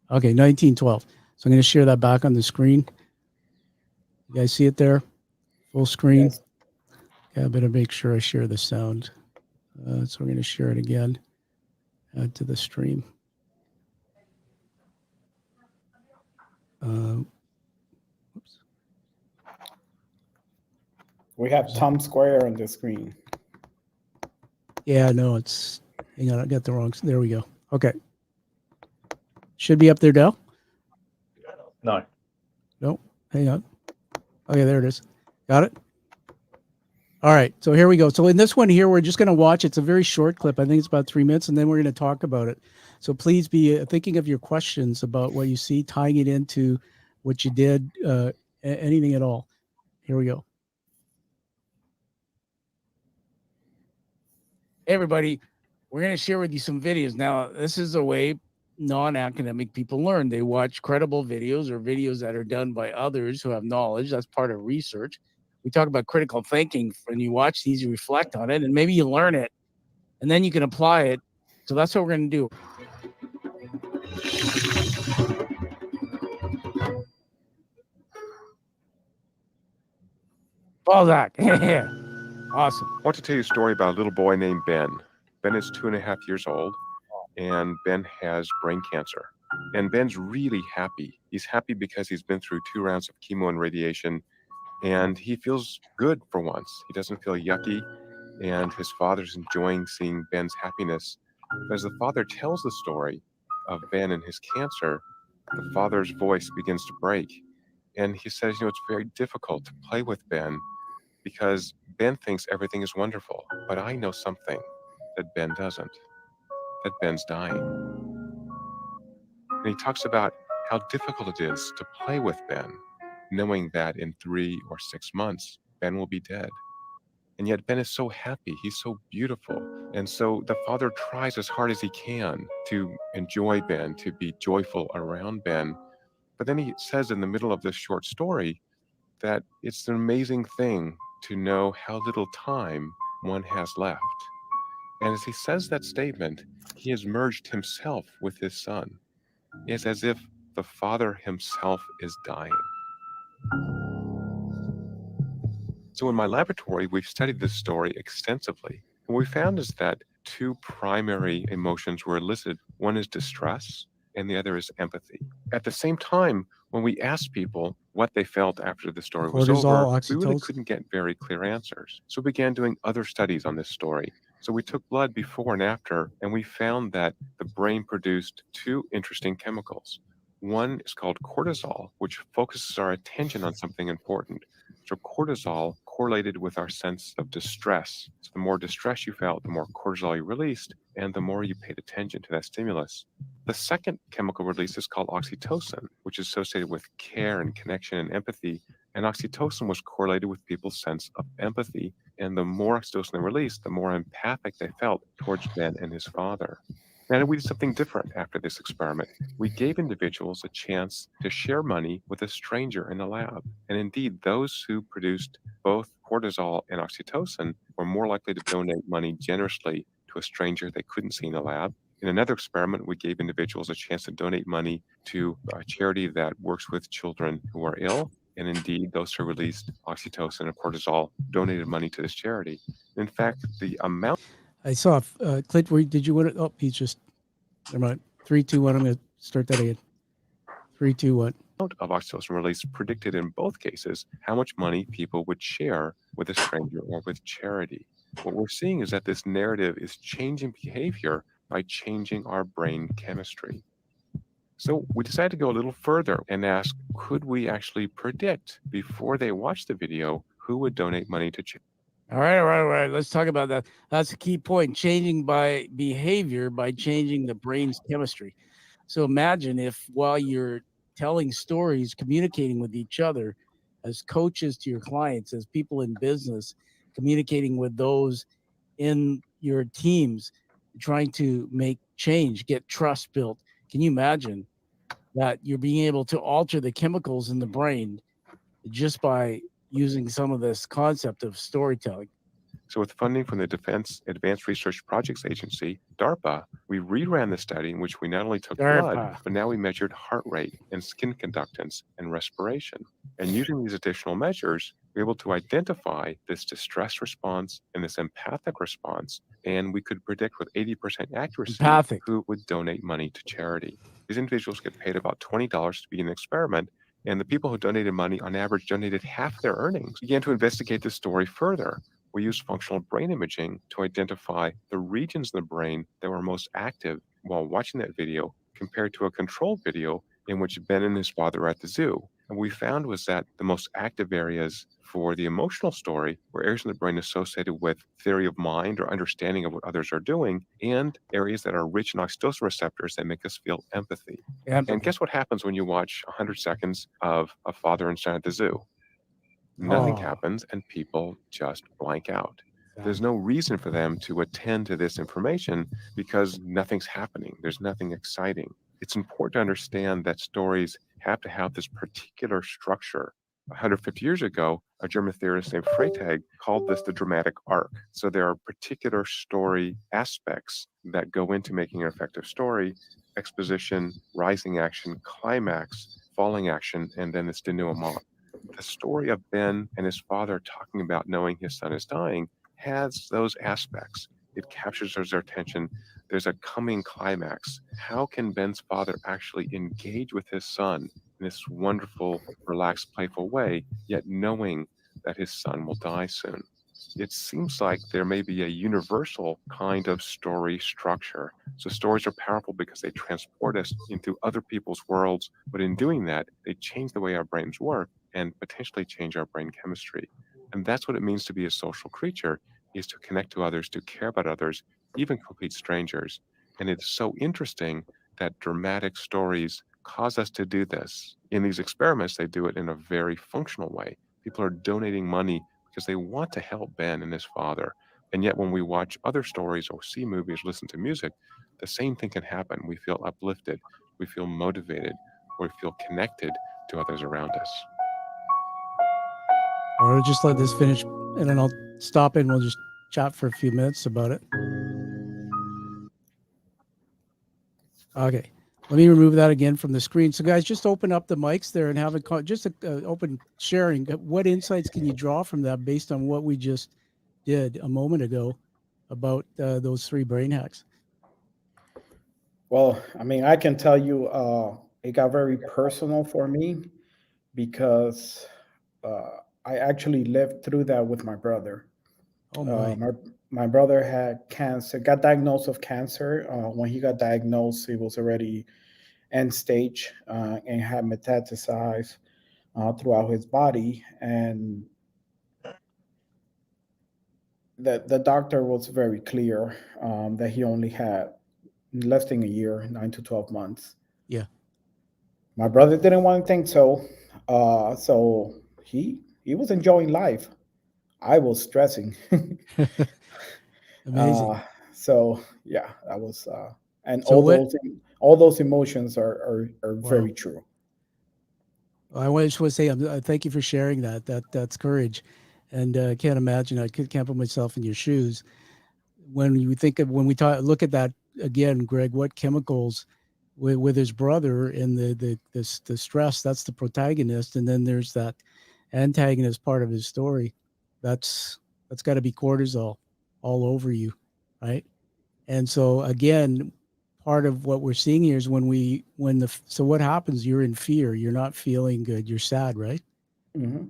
Okay, 1912. So I'm going to share that back on the screen. You guys see it there? Full screen. Yes. Okay, I better make sure I share the sound. So we're going to share it again. Add to the stream. Oops. We have Tom Square on the screen. Yeah, no, it's, hang on, I got the wrong, there we go. Okay. Should be up there, Dell? No. Nope, hang on. Okay, there it is. Got it? All right, so here we go. So in this one here, we're just going to watch. It's a very short clip. I think it's about 3 minutes, and then we're going to talk about it. So please be thinking of your questions about what you see, tying it into what you did, anything at all. Here we go. Hey everybody, we're going to share with you some videos. Now, this is a way non-academic people learn. They watch credible videos or videos that are done by others who have knowledge. That's part of research. We talk about critical thinking. When you watch these, you reflect on it, and maybe you learn it, and then you can apply it. So that's what we're going to do. Balzac. Awesome. I want to tell you a story about a little boy named Ben. Ben is 2.5 years old, and Ben has brain cancer. And Ben's really happy. He's happy because he's been through 2 rounds of chemo and radiation, and he feels good for once. He doesn't feel yucky, and his father's enjoying seeing Ben's happiness. But as the father tells the story of Ben and his cancer, the father's voice begins to break. And he says, it's very difficult to play with Ben because Ben thinks everything is wonderful, but I know something that Ben doesn't, that Ben's dying. And he talks about how difficult it is to play with Ben, knowing that in 3 or 6 months, Ben will be dead. And yet Ben is so happy, he's so beautiful. And so the father tries as hard as he can to enjoy Ben, to be joyful around Ben. But then he says in the middle of this short story that it's an amazing thing to know how little time one has left. And as he says that statement, he has merged himself with his son. It's as if the father himself is dying. So in my laboratory, we've studied this story extensively. And what we found is that 2 primary emotions were elicited. One is distress, and the other is empathy. At the same time, when we asked people, what they felt after the story was over, Cortisol, we really oxytocin. couldn't get very clear answers. So we began doing other studies on this story. So we took blood before and after, and we found that the brain produced two interesting chemicals. One is called cortisol, which focuses our attention on something important. So cortisol correlated with our sense of distress. So the more distress you felt, the more cortisol you released, and the more you paid attention to that stimulus. The second chemical release is called oxytocin, which is associated with care and connection and empathy. And oxytocin was correlated with people's sense of empathy. And the more oxytocin they released, the more empathic they felt towards Ben and his father. Now, we did something different after this experiment. We gave individuals a chance to share money with a stranger in the lab. And indeed, those who produced both cortisol and oxytocin were more likely to donate money generously to a stranger they couldn't see in the lab. In another experiment, we gave individuals a chance to donate money to a charity that works with children who are ill. And indeed, those who released oxytocin and cortisol donated money to this charity. In fact, the amount... I saw Clint. Did you want to? Oh, he's just. Never mind. 3, 2, 1. I'm going to start that again. 3, 2, 1. Of oxytocin release predicted in both cases how much money people would share with a stranger or with charity. What we're seeing is that this narrative is changing behavior by changing our brain chemistry. So we decided to go a little further and ask, could we actually predict before they watched the video who would donate money to charity? All right. Let's talk about that. That's a key point. Changing by behavior by changing the brain's chemistry. So imagine if while you're telling stories, communicating with each other as coaches to your clients, as people in business, communicating with those in your teams, trying to make change, get trust built. Can you imagine that you're being able to alter the chemicals in the brain just by using some of this concept of storytelling? So with funding from the Defense Advanced Research Projects Agency, DARPA, we reran the study in which we not only took blood, but now we measured heart rate and skin conductance and respiration. And using these additional measures, we were able to identify this distress response and this empathic response, and we could predict with 80% accuracy who would donate money to charity. These individuals get paid about $20 to be in the experiment, and the people who donated money on average donated half their earnings. We began to investigate this story further. We used functional brain imaging to identify the regions in the brain that were most active while watching that video compared to a control video in which Ben and his father were at the zoo. And what we found was that the most active areas for the emotional story were areas in the brain associated with theory of mind or understanding of what others are doing, and areas that are rich in oxytocin receptors that make us feel empathy. And guess what happens when you watch 100 seconds of a father and son at the zoo? Nothing happens and people just blank out. There's no reason for them to attend to this information because nothing's happening. There's nothing exciting. It's important to understand that stories have to have this particular structure. 150 years ago, a German theorist named Freytag called this the dramatic arc. So there are particular story aspects that go into making an effective story: exposition, rising action, climax, falling action, and then this denouement. The story of Ben and his father talking about knowing his son is dying has those aspects. It captures their attention. There's a coming climax. How can Ben's father actually engage with his son in this wonderful, relaxed, playful way, yet knowing that his son will die soon? It seems like there may be a universal kind of story structure. So stories are powerful because they transport us into other people's worlds, but in doing that, they change the way our brains work and potentially change our brain chemistry. And that's what it means to be a social creature, is to connect to others, to care about others, even complete strangers. And it's so interesting that dramatic stories cause us to do this. In these experiments, they do it in a very functional way. People are donating money because they want to help Ben and his father. And yet when we watch other stories or see movies, listen to music, the same thing can happen. We feel uplifted, we feel motivated, we feel connected to others around us. All right, just let this finish, and then I'll stop and we'll just chat for a few minutes about it. Okay, let me remove that again from the screen. So guys, just open up the mics there and have a just open sharing. What insights can you draw from that based on what we just did a moment ago about those 3 brain hacks? Well, I mean, I can tell you it got very personal for me because I actually lived through that with my brother. Oh my. My brother had cancer, got diagnosed with cancer. When he got diagnosed, he was already end stage and had metastasized throughout his body. And the doctor was very clear that he only had less than a year, 9 to 12 months. Yeah. My brother didn't want to think so. So he was enjoying life. I was stressing. Amazing. So yeah, that was and So what? all those emotions are Wow. very true. I just want to say thank you for sharing that. That's courage, and I can't imagine. Can't put myself in your shoes. When we look at that again, Greg, what chemicals with his brother and the stress, that's the protagonist, and then there's that antagonist part of his story. That's got to be cortisol all over you, right? And so again, part of what we're seeing here is so what happens? You're in fear. You're not feeling good. You're sad, right? Hmm.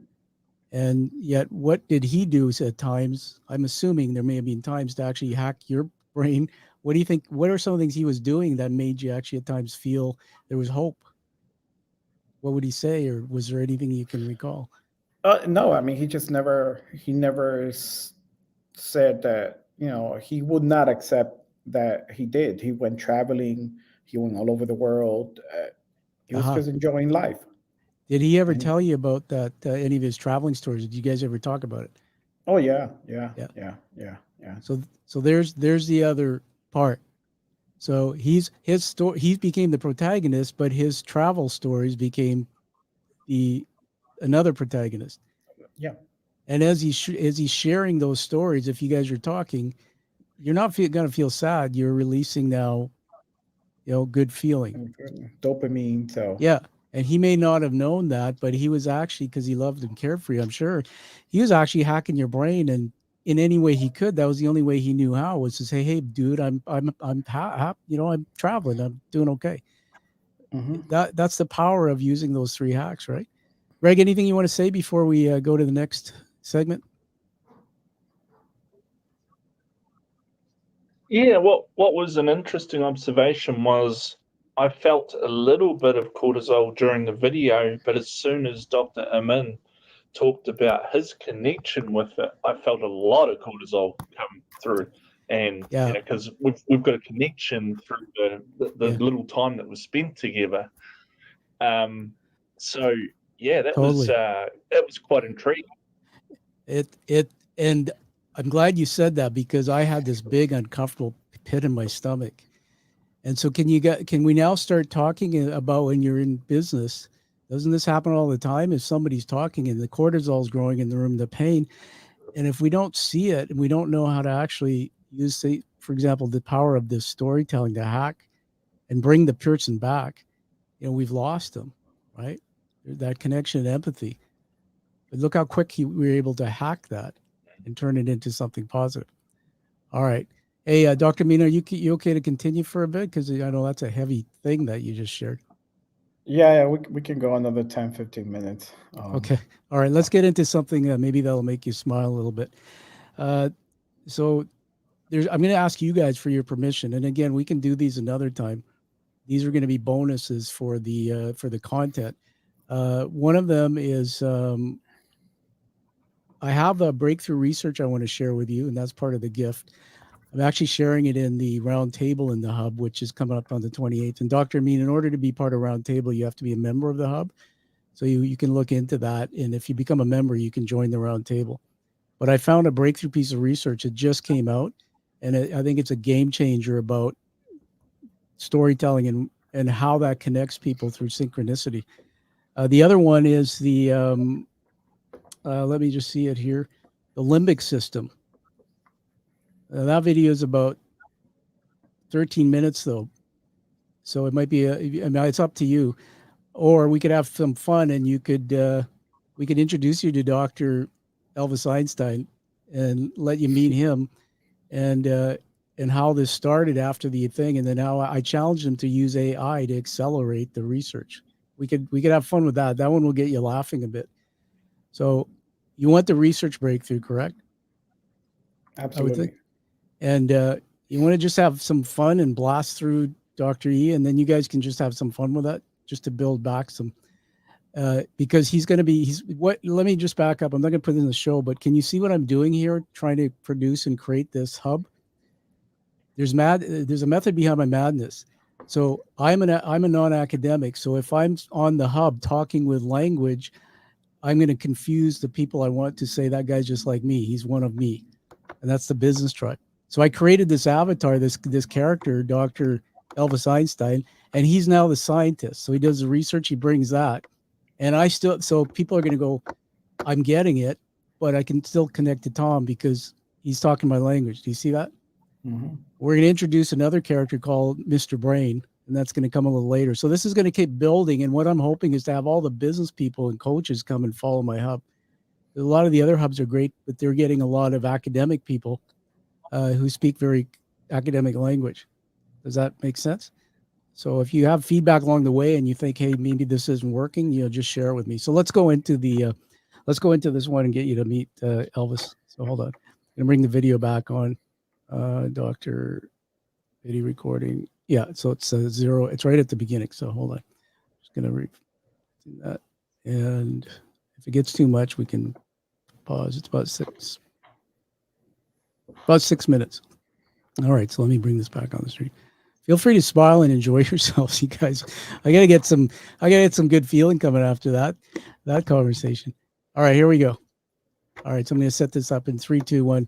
And yet, what did he do at times? I'm assuming there may have been times to actually hack your brain. What do you think? What are some of the things he was doing that made you actually at times feel there was hope? What would he say, or was there anything you can recall? No, I mean he never said that he would not accept that he did. He went traveling. He went all over the world. He was Uh-huh. just enjoying life. Did he ever And tell you about that? Any of his traveling stories? Did you guys ever talk about it? oh yeah, yeah, Yeah. yeah, yeah, yeah. So there's the other part. So his story. He became the protagonist, but his travel stories became the another protagonist. Yeah. And as he's sharing those stories, if you guys are talking, you're not going to feel sad. You're releasing now, good feeling. Dopamine. So Yeah. And he may not have known that, but he was actually, because he loved and cared for you, I'm sure, he was actually hacking your brain, and in any way he could. That was the only way he knew how, was to say, "Hey, dude, I'm traveling. I'm doing okay." mhm. That's the power of using those three hacks, right? Greg, anything you want to say before we go to the next segment? Yeah, what was an interesting observation was I felt a little bit of cortisol during the video, but as soon as Dr. Amin talked about his connection with it, I felt a lot of cortisol come through. And Yeah. because we've got a connection through the Yeah. little time that was spent together. So yeah, Totally. that was quite intriguing. And I'm glad you said that, because I had this big uncomfortable pit in my stomach. And so can we now start talking about when you're in business? Doesn't this happen all the time? If somebody's talking and the cortisol is growing in the room, the pain, and if we don't see it and we don't know how to actually use, for example, the power of this storytelling to hack and bring the person back, we've lost them, right? That connection and empathy. But look how quick we were able to hack that and turn it into something positive. All right. Hey, Dr. Mina, are you okay to continue for a bit? Because I know that's a heavy thing that you just shared. Yeah, we can go another 10, 15 minutes. Okay. All right. Let's get into something maybe that'll make you smile a little bit. So I'm going to ask you guys for your permission. And again, we can do these another time. These are going to be bonuses for the content. One of them is I have a breakthrough research I want to share with you, and that's part of the gift. I'm actually sharing it in the round table in the hub, which is coming up on the 28th. And Dr. Amin, in order to be part of round table, you have to be a member of the hub. So you can look into that. And if you become a member, you can join the round table. But I found a breakthrough piece of research. It just came out. And I think it's a game changer about storytelling and how that connects people through synchronicity. The other one is let me just see it here, the limbic system. That video is about 13 minutes though. So it might be, it's up to you. Or we could have some fun, and we could introduce you to Dr. Elvis Einstein and let you meet him, and how this started after the thing. And then how I challenged him to use AI to accelerate the research. We could have fun with that. That one will get you laughing a bit. So you want the research breakthrough, correct? Absolutely. And you want to just have some fun and blast through Dr. E, and then you guys can just have some fun with that, just to build back some. Because let me just back up. I'm not going to put it in the show, but can you see what I'm doing here? Trying to produce and create this hub. There's a method behind my madness. So I'm a non-academic. So if I'm on the hub talking with language, I'm going to confuse the people I want to say that guy's just like me. He's one of me. And that's the business tribe. So I created this avatar, this character, Dr. Elvis Einstein, and he's now the scientist. So he does the research, he brings that. And so people are going to go, I'm getting it, but I can still connect to Tom because he's talking my language. Do you see that? Mm-hmm. We're going to introduce another character called Mr. Brain, and that's going to come a little later. So this is going to keep building. And what I'm hoping is to have all the business people and coaches come and follow my hub. A lot of the other hubs are great, but they're getting a lot of academic people who speak very academic language. Does that make sense? So if you have feedback along the way and you think, hey, maybe this isn't working, just share it with me. So let's go into this one and get you to meet Elvis. So hold on. I'm going to bring the video back on. Dr. Video recording. Yeah, so it's 0. It's right at the beginning. So hold on. Just going to do that. And if it gets too much, we can pause. It's about 6 minutes. All right, so let me bring this back on the stream. Feel free to smile and enjoy yourselves, you guys. I gotta get some good feeling coming after that conversation. All right, here we go. All right, so I'm gonna set this up in 3, 2, 1.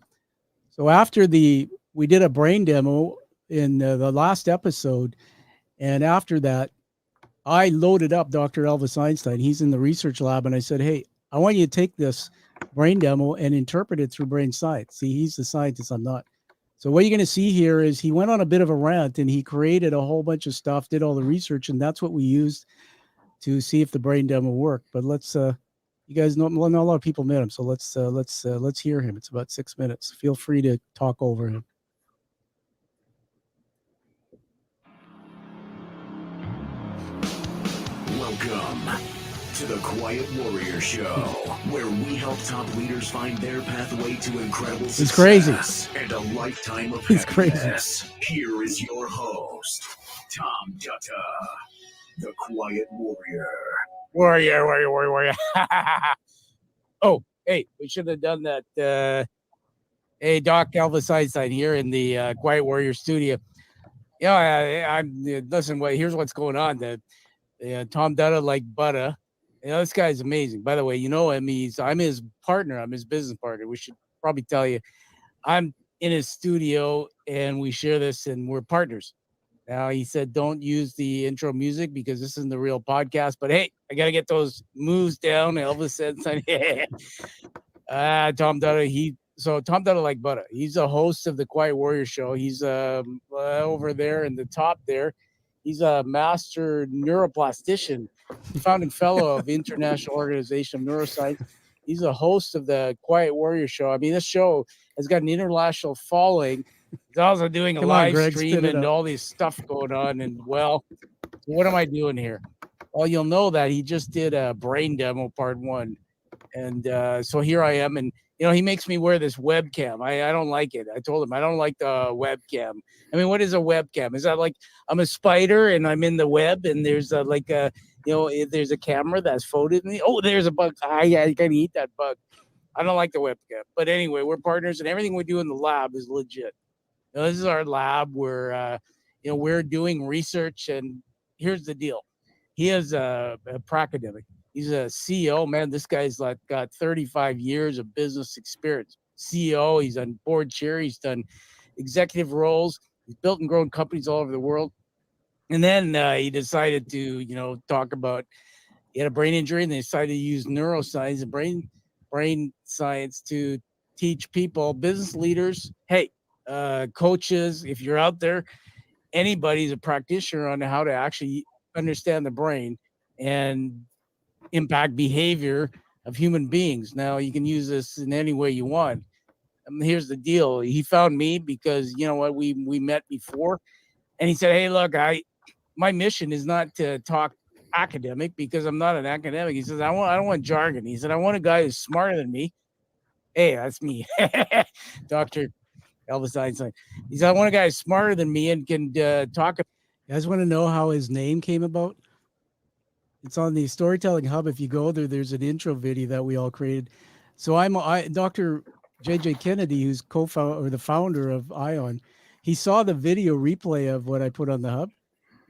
So after we did a brain demo in the last episode, and after that, I loaded up Dr. Elvis Einstein. He's in the research lab, and I said, hey, I want you to take this brain demo and interpret it through brain science. See, he's the scientist, I'm not. So what you're going to see here is he went on a bit of a rant, and he created a whole bunch of stuff, did all the research, and that's what we used to see if the brain demo worked. But let's, you guys know a lot of people met him, so let's hear him. It's about 6 minutes. Feel free to talk over him. Welcome to the Quiet Warrior Show, where we help top leaders find their pathway to incredible success crazy. and a lifetime of He's happiness. Here is your host, Tom Dutta, the Quiet Warrior. Warrior. Oh, hey, we should have done that. Hey, Doc Elvis Einstein here in the Quiet Warrior studio. Listen, here's what's going on. Tom Dutta like butter. This guy's amazing. By the way, you know him. I'm his partner. I'm his business partner. We should probably tell you. I'm in his studio, and we share this, and we're partners. Now, he said, don't use the intro music because this isn't the real podcast. But, hey, I got to get those moves down. Elvis said, Tom Dutta, Tom Dutta like butter. He's a host of the Quiet Warrior Show. He's over there in the top there. He's a master neuroplastician, founding fellow of the International Organization of Neuroscience. He's a host of the Quiet Warrior Show. I mean, this show has got an international following. He's also doing a live stream and all this stuff going on. And, well, what am I doing here? Well, you'll know that he just did a brain demo part 1. And so here I am. And, he makes me wear this webcam. I don't like it. I told him I don't like the webcam. I mean, what is a webcam? Is that like I'm a spider and I'm in the web and there's there's a camera that's folded in there's a bug. I can eat that bug. I don't like the webcam. But anyway, we're partners and everything we do in the lab is legit. This is our lab where, we're doing research. And here's the deal. He is a academic. He's a CEO, man. This guy's got 35 years of business experience. CEO, he's on board chair. He's done executive roles. He's built and grown companies all over the world. And then he decided to, talk about, he had a brain injury and they decided to use neuroscience and brain science to teach people, business leaders, hey, coaches, if you're out there, anybody's a practitioner on how to actually understand the brain and impact behavior of human beings. Now, you can use this in any way you want. Here's the deal. He found me because, we met before. And he said, hey, look, my mission is not to talk academic because I'm not an academic. He says, I don't want jargon. He said, I want a guy who's smarter than me. Hey, that's me, Dr. Elvis Einstein. He said, I want a guy who's smarter than me and can talk. You guys want to know how his name came about? It's on the Storytelling Hub. If you go there, there's an intro video that we all created. So Dr. JJ Kennedy, who's co-founder or the founder of ION. He saw the video replay of what I put on the hub,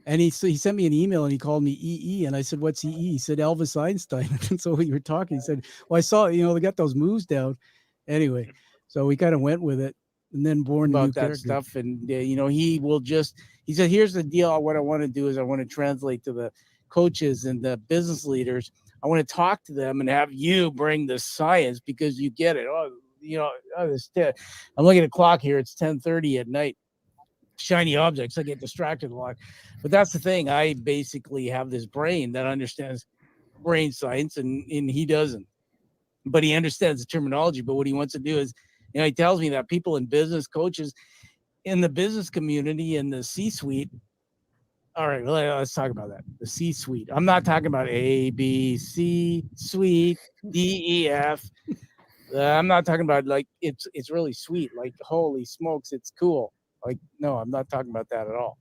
and he sent me an email and he called me EE, and I said, "What's EE?" He said, "Elvis Einstein." And so we were talking. He said, "Well, I saw, they got those moves down." Anyway, so we kind of went with it, and then born about new that character. stuff. And he said, here's the deal. What I want to do is I want to translate to the coaches and the business leaders. I want to talk to them and have you bring the science because you get it. I'm looking at the clock here. It's 10:30 at night. Shiny objects. I get distracted a lot. But that's the thing. I basically have this brain that understands brain science and he doesn't. But he understands the terminology. But what he wants to do is, he tells me that people in business, coaches in the business community and the C-suite. All right, let's talk about that. The C-suite. I'm not talking about A, B, C, suite, D, E, F. I'm not talking about like it's really sweet. Like, holy smokes, it's cool. Like, no, I'm not talking about that at all.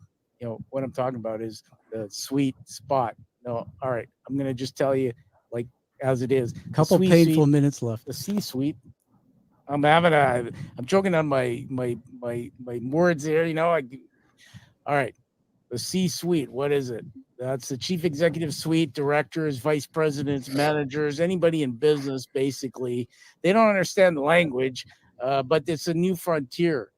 What I'm talking about is the sweet spot. No, all right. I'm gonna just tell you like as it is. Couple painful minutes left. The C-suite. I'm choking on my words here. All right. The C-suite, what is it? That's the chief executive suite, directors, vice presidents, managers, anybody in business, basically. They don't understand the language, but it's a new frontier.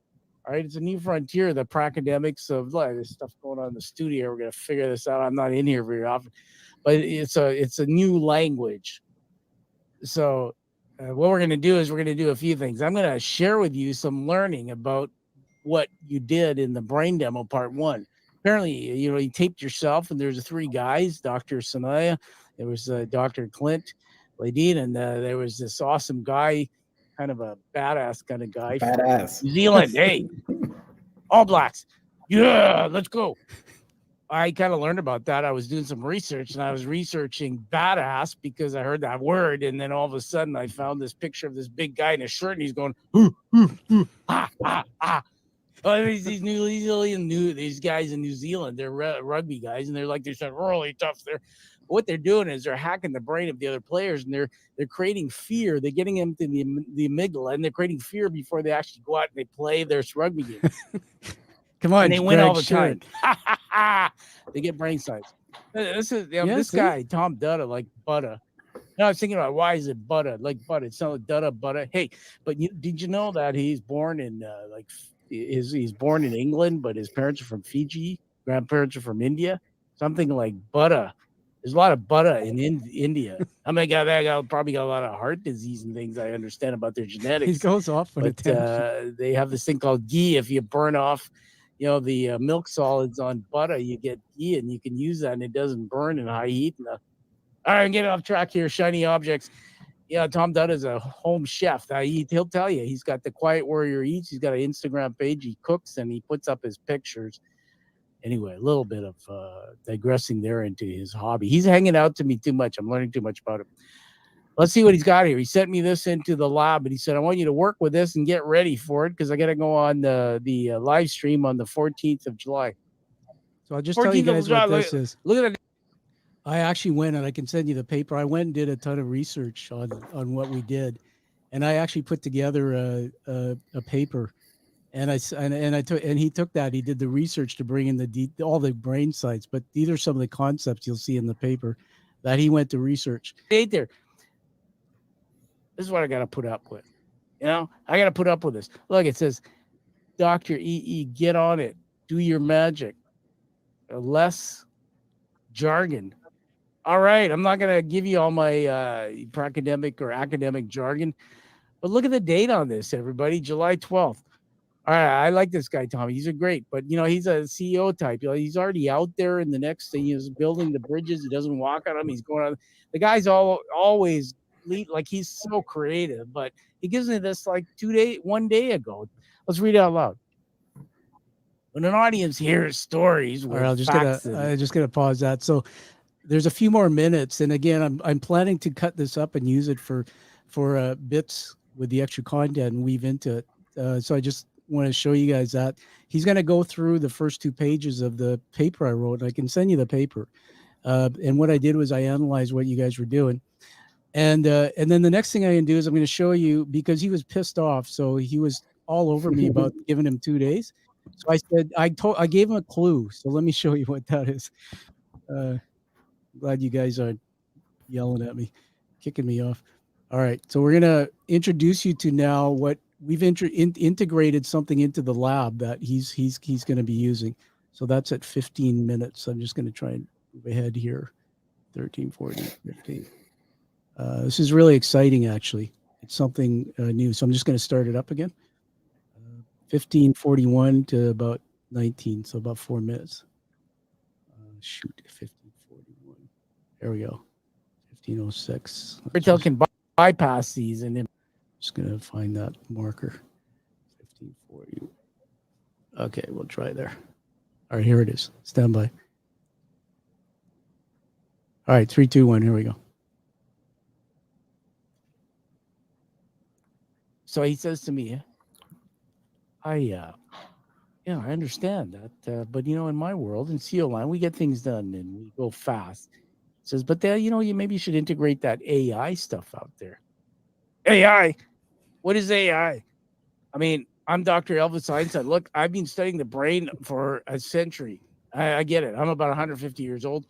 All right, it's a new frontier. The academics of there's stuff going on in the studio. We're going to figure this out. I'm not in here very often, but it's a new language. So what we're going to do is we're going to do a few things. I'm going to share with you some learning about what you did in the brain demo part 1. Apparently, you taped yourself, and there's 3 guys, Dr. Sanaia, there was Dr. Clint Ladine, and there was this awesome guy, kind of a badass kind of guy from New Zealand. Hey, All Blacks. Yeah, let's go. I kind of learned about that. I was doing some research, and I was researching badass because I heard that word, and then all of a sudden I found this picture of this big guy in a shirt, and he's going, Oh, these these guys in New Zealand, they're rugby guys, and they're really tough. What they're doing is they're hacking the brain of the other players, and they're creating fear. They're getting them to the amygdala, and they're creating fear before they actually go out and they play their rugby game. Come on, and they win all the time. They get brain science. This guy, Tom Dutta, like butter. No, I was thinking about why is it butter? Like butter. It's not like Dutta butter. Hey, but did you know that he's born in he's born in England, but his parents are from Fiji, grandparents are from India, something like butter. There's a lot of butter in India. I mean, that guy probably got a lot of heart disease and things. I understand about their genetics. He goes off on attention. They have this thing called ghee. If you burn off, the milk solids on butter, you get ghee, and you can use that, and it doesn't burn in high heat. All right, I'm getting off track here. Shiny objects. Yeah, Tom Dutta is a home chef. He'll tell you. He's got the Quiet Warrior Eats. He's got an Instagram page. He cooks, and he puts up his pictures. Anyway, a little bit of digressing there into his hobby. He's hanging out to me too much. I'm learning too much about him. Let's see what he's got here. He sent me this into the lab, and he said, I want you to work with this and get ready for it because I got to go on the live stream on the 14th of July. So I'll just tell you guys what this is. Look at that. I actually went, and I can send you the paper. I went and did a ton of research on what we did, and I actually put together a paper. And he took that. He did the research to bring in all the brain sites. But these are some of the concepts you'll see in the paper that he went to research. Right there. This is what I got to put up with. I got to put up with this. Look, it says, Dr. EE, get on it. Do your magic. Less jargon. All right. I'm not going to give you all my academic jargon. But look at the date on this, everybody. July 12th. All right, I like this guy, Tommy. He's a great, but he's a CEO type. He's already out there in the next thing. He's building the bridges. He doesn't walk on them. He's going on. The guy's always lead, like he's so creative. But he gives me this like 1 day ago. Let's read it out loud. When an audience hears stories, all right, I'm just gonna pause that. So there's a few more minutes, and again, I'm planning to cut this up and use it for bits with the extra content and weave into it. So I just want to show you guys that he's going to go through the first 2 pages of the paper I wrote. I can send you the paper. And what I did was I analyzed what you guys were doing. And then the next thing I can do is I'm going to show you, because he was pissed off. So he was all over me about giving him 2 days. So I said, I gave him a clue. So let me show you what that is. Glad you guys aren't yelling at me, kicking me off. All right. So we're going to introduce you to now what we've integrated something into the lab that he's going to be using. So that's at 15 minutes. I'm just going to try and move ahead here. 13, 14, 15. This is really exciting, actually. It's something new. So I'm just going to start it up again. 15:41 to about 19, so about 4 minutes. Shoot, 15:41. There we go. 15:06. Retail can bypass these, and then Just going to find that marker. 15:40. Okay, we'll try there. All right, here it is. Stand by. All right, 3, 2, 1. Here we go. so he says to me, I understand that, but in my world in CO line, we get things done and we go fast. He says, but you maybe should integrate that AI stuff out there. AI? What is AI? I mean, I'm Dr. Elvis Einstein. Look, I've been studying the brain for a century. I get it. I'm about 150 years old.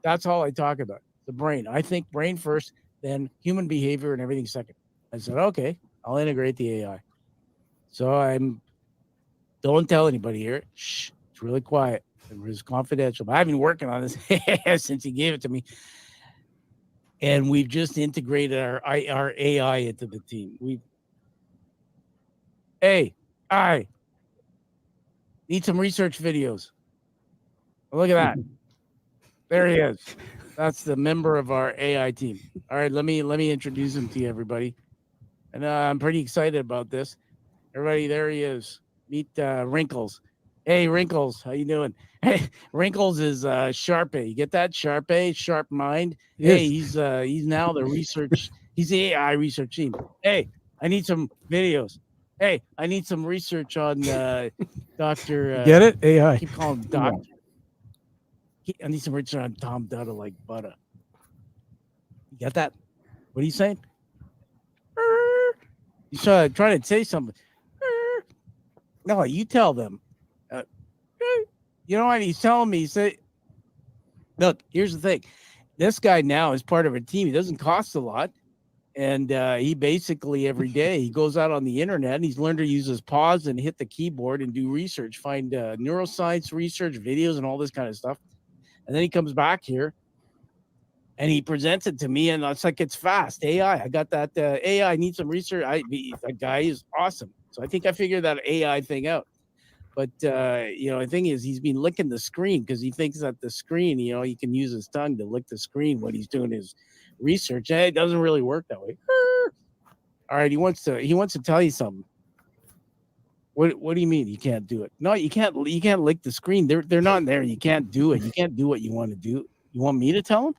That's all I talk about, the brain. I think brain first, then human behavior and everything second. I said, okay, I'll integrate the AI. So don't tell anybody here. Shh, it's really quiet. It's confidential. But I've been working on this since he gave it to me. And we've just integrated our AI into the team. I need some research videos. Look at that. There he is. That's the member of our AI team. All right, let me introduce him to you, everybody. And I'm pretty excited about this. Everybody, there he is. Meet Wrinkles. Hey, Wrinkles, how you doing? Hey, Wrinkles is Sharpay. You get that? Sharpay, sharp mind. Yes. Hey, he's now the research. He's the AI research team. Hey, I need some videos. Hey, I need some research on Dr. Get it? AI. I keep calling him Doctor. I need some research on Tom Dutta like butter. You got that? What are you saying? He's trying to say something. No, you tell them. You know what he's telling me? He said, look, here's the thing. This guy now is part of a team. He doesn't cost a lot. And he basically every day he goes out on the internet and he's learned to use his paws and hit the keyboard and do research, find neuroscience research videos and all this kind of stuff. And then he comes back here and he presents it to me, and it's like, it's fast. AI, I got that AI. I need some research. That guy is awesome. So I think I figured that AI thing out. But the thing is, he's been licking the screen because he thinks that the screen, he can use his tongue to lick the screen when he's doing his research. And it doesn't really work that way. All right, he wants to tell you something. What do you mean you can't do it? No, you can't lick the screen. They're not there. You can't do it. You can't do what you want to do. You want me to tell him?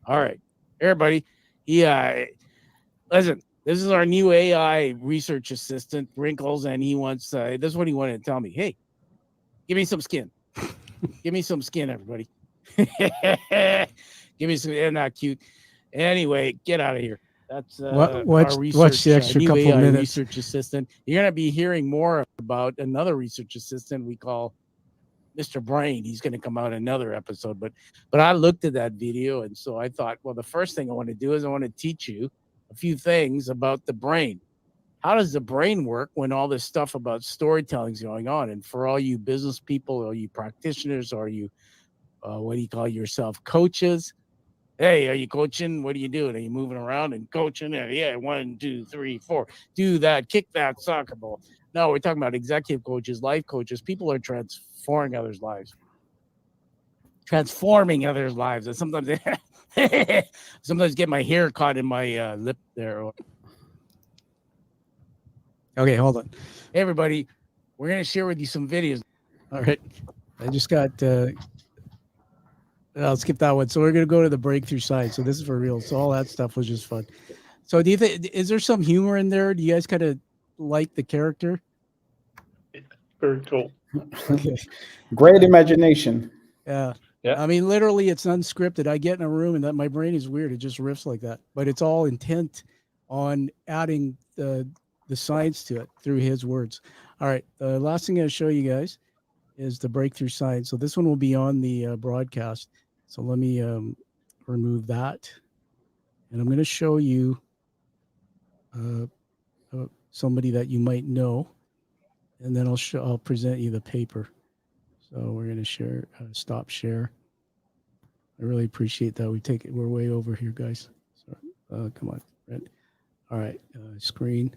All right, everybody. Listen, this is our new AI research assistant, Wrinkles, and he wants. This is what he wanted to tell me. Hey, give me some skin. Give me some skin, everybody. Give me some. They're not cute. Anyway, get out of here. That's our research. Watch the extra new couple AI minutes. research assistant. You're gonna be hearing more about another research assistant we call Mr. Brain. He's going to come out another episode, but I looked at that video, and so I thought, well, the first thing I want to do is I want to teach you a few things about the brain. How does the brain work when all this stuff about storytelling is going on? And for all you business people, or you practitioners, or you, what do you call yourself, coaches? Hey, are you coaching? What are you doing? Are you moving around and coaching? Yeah, 1, 2, 3, 4. Do that. Kick that soccer ball. No, we're talking about executive coaches, life coaches. People are transforming others' lives. And sometimes get my hair caught in my lip there. Okay, hold on. Hey, everybody, we're going to share with you some videos. All right. I just got I'll skip that one. So we're going to go to the breakthrough science. So this is for real. So all that stuff was just fun. So do you think, is there some humor in there? Do you guys kind of like the character? Very cool. Okay. Great imagination. Yeah. Yeah. I mean, literally, it's unscripted. I get in a room and that my brain is weird. It just riffs like that. But it's all intent on adding the science to it through his words. All right. The last thing I'll show you guys is the breakthrough science. So this one will be on the broadcast. So let me remove that. And I'm going to show you somebody that you might know. And then I'll present you the paper. So we're going to share, stop share. I really appreciate that. We're way over here, guys. So, come on, Brent. All right, screen.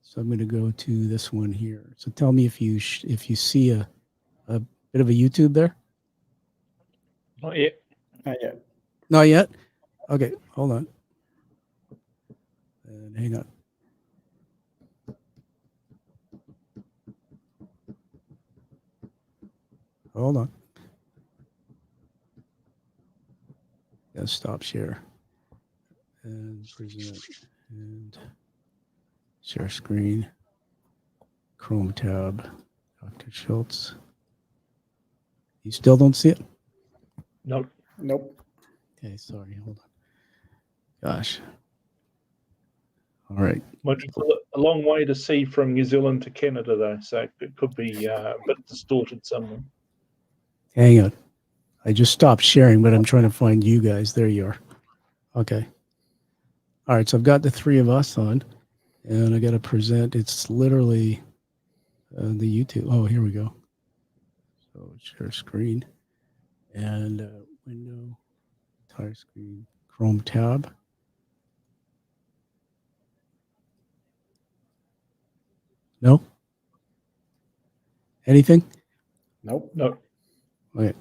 So I'm going to go to this one here. So tell me if you see a bit of a YouTube there. Not yet. Not yet. Not yet. Okay, hold on. And hang on. Hold on. Gotta stop share. And present. And share screen. Chrome tab. Dr. Schultz. You still don't see it? Nope. Nope. Okay, sorry. Hold on. Gosh. All right. It's a long way to see from New Zealand to Canada, though, so it could be a bit distorted somewhere. Hang on. I just stopped sharing, but I'm trying to find you guys. There you are. Okay. All right. So I've got the three of us on, and I got to present. It's literally the YouTube. Oh, here we go. So share screen and window, entire screen, Chrome tab. No? Anything? Nope. No, Okay.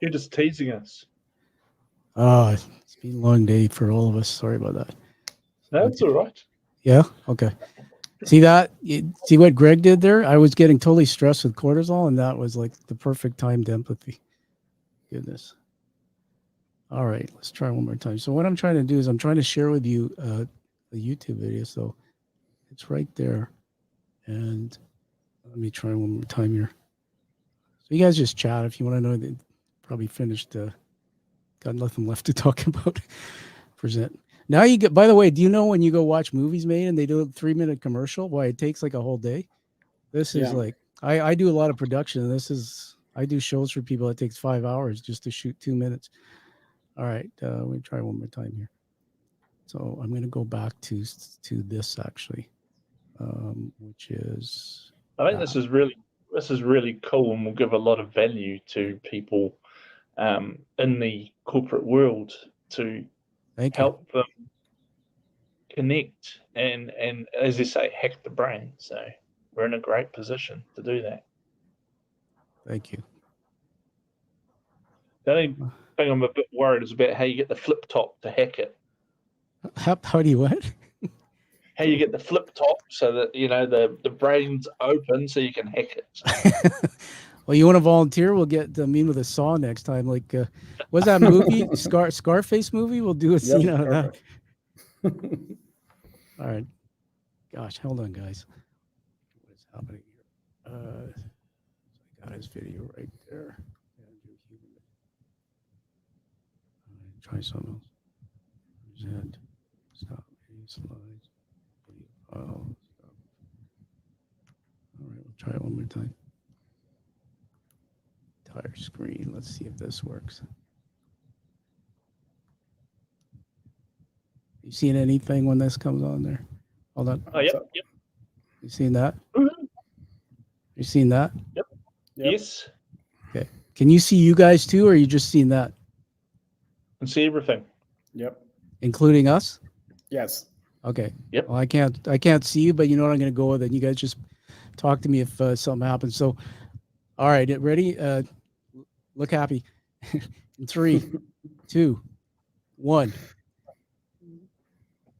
you're just teasing us. Oh, it's been a long day for all of us. Sorry about that. That's all right. Yeah? Okay. See that? See what Greg did there? I was getting totally stressed with cortisol, and that was like the perfect timed empathy. Goodness. All right, let's try one more time. So what I'm trying to do is I'm trying to share with you the YouTube video. So it's right there. And let me try one more time here. So you guys just chat if you want to know. They probably finished. Got nothing left to talk about. Present. Now you get, by the way, do you know when you go watch movies made and they do a 3-minute commercial? Why it takes like a whole day? This is like, I do a lot of production. I do shows for people. It takes 5 hours just to shoot 2 minutes. All right. Let me try one more time here. So I'm going to go back to this actually, which is. I think this is really cool and will give a lot of value to people in the corporate world to help them connect and as you say, hack the brain. So we're in a great position to do that. Thank you. The only thing I'm a bit worried is about how you get the flip top to hack it. How do you what? How you get the flip top so that the brain's open so you can hack it. Well, you want to volunteer? We'll get me with a saw next time. Like, what's that movie? Scarface movie? We'll do a scene out of that. All right. Gosh, hold on, guys. What is happening here? I got his video right there. Try something else. Present. Stop. Slides. Video file. Stop. All right, we'll try it one more time. Entire screen. Let's see if this works. You seen anything when this comes on there? Hold on. Oh, yep. You seen that? Mm-hmm. You seen that? Yep. Yes. Okay. Can you see you guys too, or you just seen that? And see everything. Yep. Including us? Yes. Okay. Yep. Well, I can't see you, but you know what I'm going to go with it. You guys just talk to me if something happens. So, all right, ready? Look happy. In 3, 2, 1.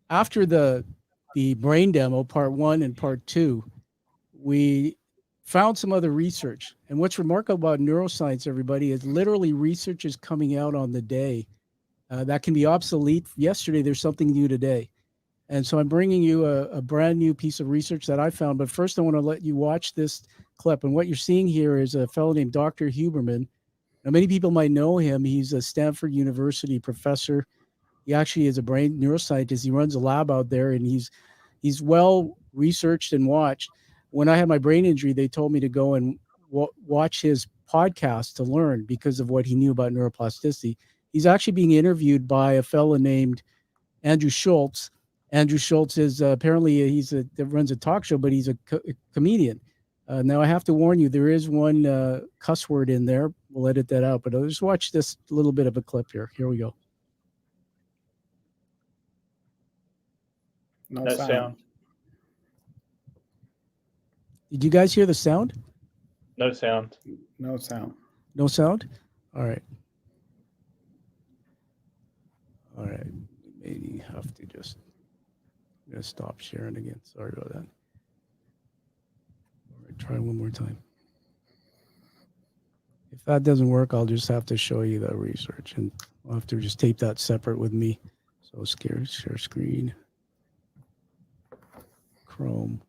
After the brain demo, part 1 and part 2, we found some other research. And what's remarkable about neuroscience, everybody, is literally research is coming out on the day. That can be obsolete yesterday. There's something new today. And so I'm bringing you a brand new piece of research that I found. But first, I want to let you watch this clip. And what you're seeing here is a fellow named Dr. Huberman. Now, many people might know him. He's a Stanford University professor. He actually is a brain neuroscientist. He runs a lab out there, and he's well researched and watched. When I had my brain injury, they told me to go and watch his podcast to learn because of what he knew about neuroplasticity. He's actually being interviewed by a fellow named Andrew Schultz. Andrew Schultz is apparently runs a talk show, but he's a comedian. Now I have to warn you, there is one cuss word in there. We'll edit that out, but I'll just watch this little bit of a clip here. Here we go. No No sound. Did you guys hear the sound? No sound. No sound. No sound? All right. All right. Maybe have to just I'm gonna stop sharing again. Sorry about that. All right, try one more time. If that doesn't work, I'll just have to show you the research, and I'll have to just tape that separate with me. So share screen, Chrome.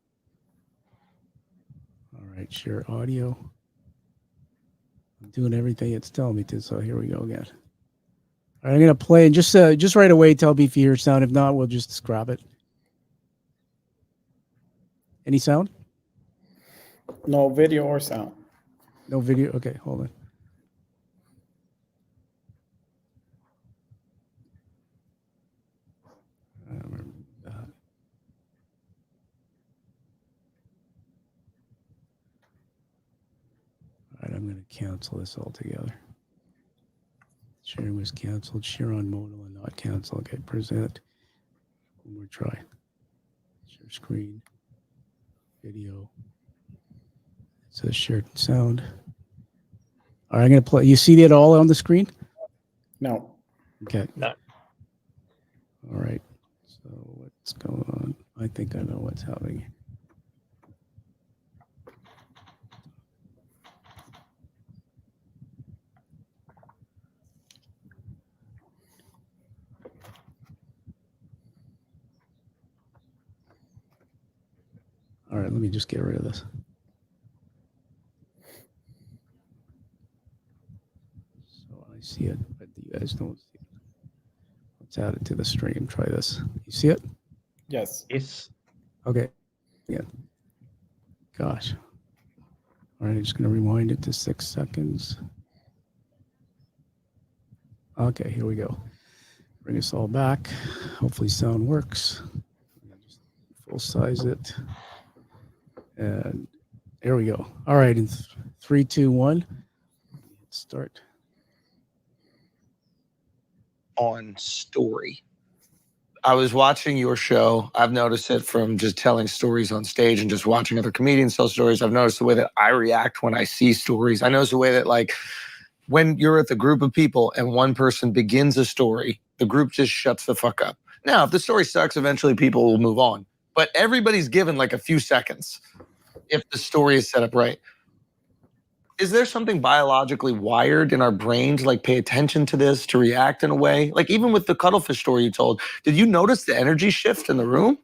All right, share audio. I'm doing everything it's telling me to, so here we go again. All right, I'm gonna play, and just right away tell me if you hear sound. If not, we'll just scrap it. Any sound? No video or sound. No video. Okay, hold on. I don't remember that. All right, I'm going to cancel this altogether. Sharing was canceled. Share on modal and not cancel. Okay, present. One more try. Share screen. Video. It says shared sound. All right, I'm going to play. You see it all on the screen? No. Okay. No. All right. So what's going on? I think I know what's happening. All right, let me just get rid of this. So I see it, but you guys don't see it. Let's add it to the stream. Try this. You see it? Yes. Yes. Okay. Yeah. Gosh. All right, I'm just going to rewind it to 6 seconds. Okay, here we go. Bring us all back. Hopefully sound works. Just full size it. And there we go. All right, in 3, 2, 1. Start. On story. I was watching your show. I've noticed it from just telling stories on stage and just watching other comedians tell stories. I've noticed the way that I react when I see stories. I notice the way that, like, when you're with a group of people and one person begins a story, the group just shuts the fuck up. Now, if the story sucks, eventually people will move on. But everybody's given like a few seconds if the story is set up right. Is there something biologically wired in our brain to like pay attention to this, to react in a way? Like even with the cuttlefish story you told, did you notice the energy shift in the room?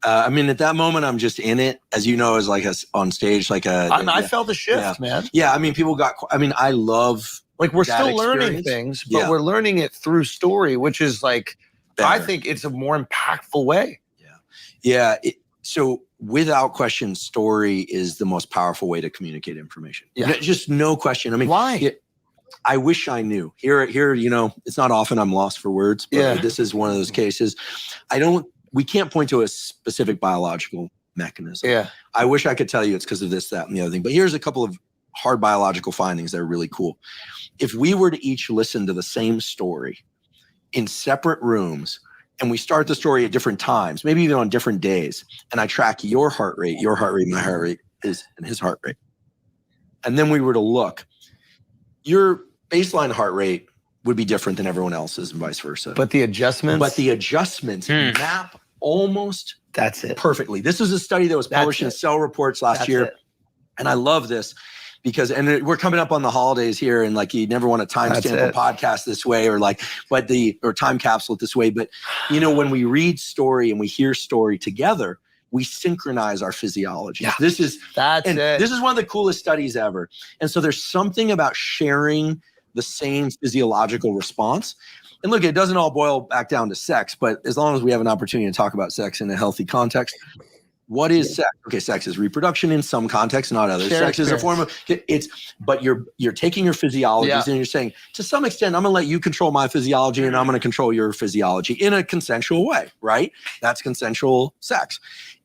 I mean, at that moment, I'm just in it, as you know, as like on stage, like I felt the shift, man. Yeah, I mean, I love like we're that still learning experience. things, but we're learning it through story, which is like Better. I think it's a more impactful way. Yeah. So without question, story is the most powerful way to communicate information. Yeah, just no question. I mean, why? I wish I knew. Here, you know, it's not often I'm lost for words, but this is one of those cases. We can't point to a specific biological mechanism. Yeah. I wish I could tell you it's because of this, that, and the other thing. But here's a couple of hard biological findings that are really cool. If we were to each listen to the same story in separate rooms, and we start the story at different times, maybe even on different days, and I track your heart rate, my heart rate is, and his heart rate. And then we were to look, your baseline heart rate would be different than everyone else's and vice versa. But the adjustments map almost perfectly. This was a study that was published in Cell Reports last year. And I love this because, and we're coming up on the holidays here, and like you never want to timestamp a podcast this way or time capsule it this way. But, when we read story and we hear story together, we synchronize our physiology. Yeah. This is one of the coolest studies ever. And so there's something about sharing the same physiological response. And look, it doesn't all boil back down to sex, but as long as we have an opportunity to talk about sex in a healthy context, what is sex? Okay, sex is reproduction in some contexts, not others. Sex is a form of but you're taking your physiologies and you're saying, to some extent, I'm gonna let you control my physiology and I'm gonna control your physiology in a consensual way, right? That's consensual sex.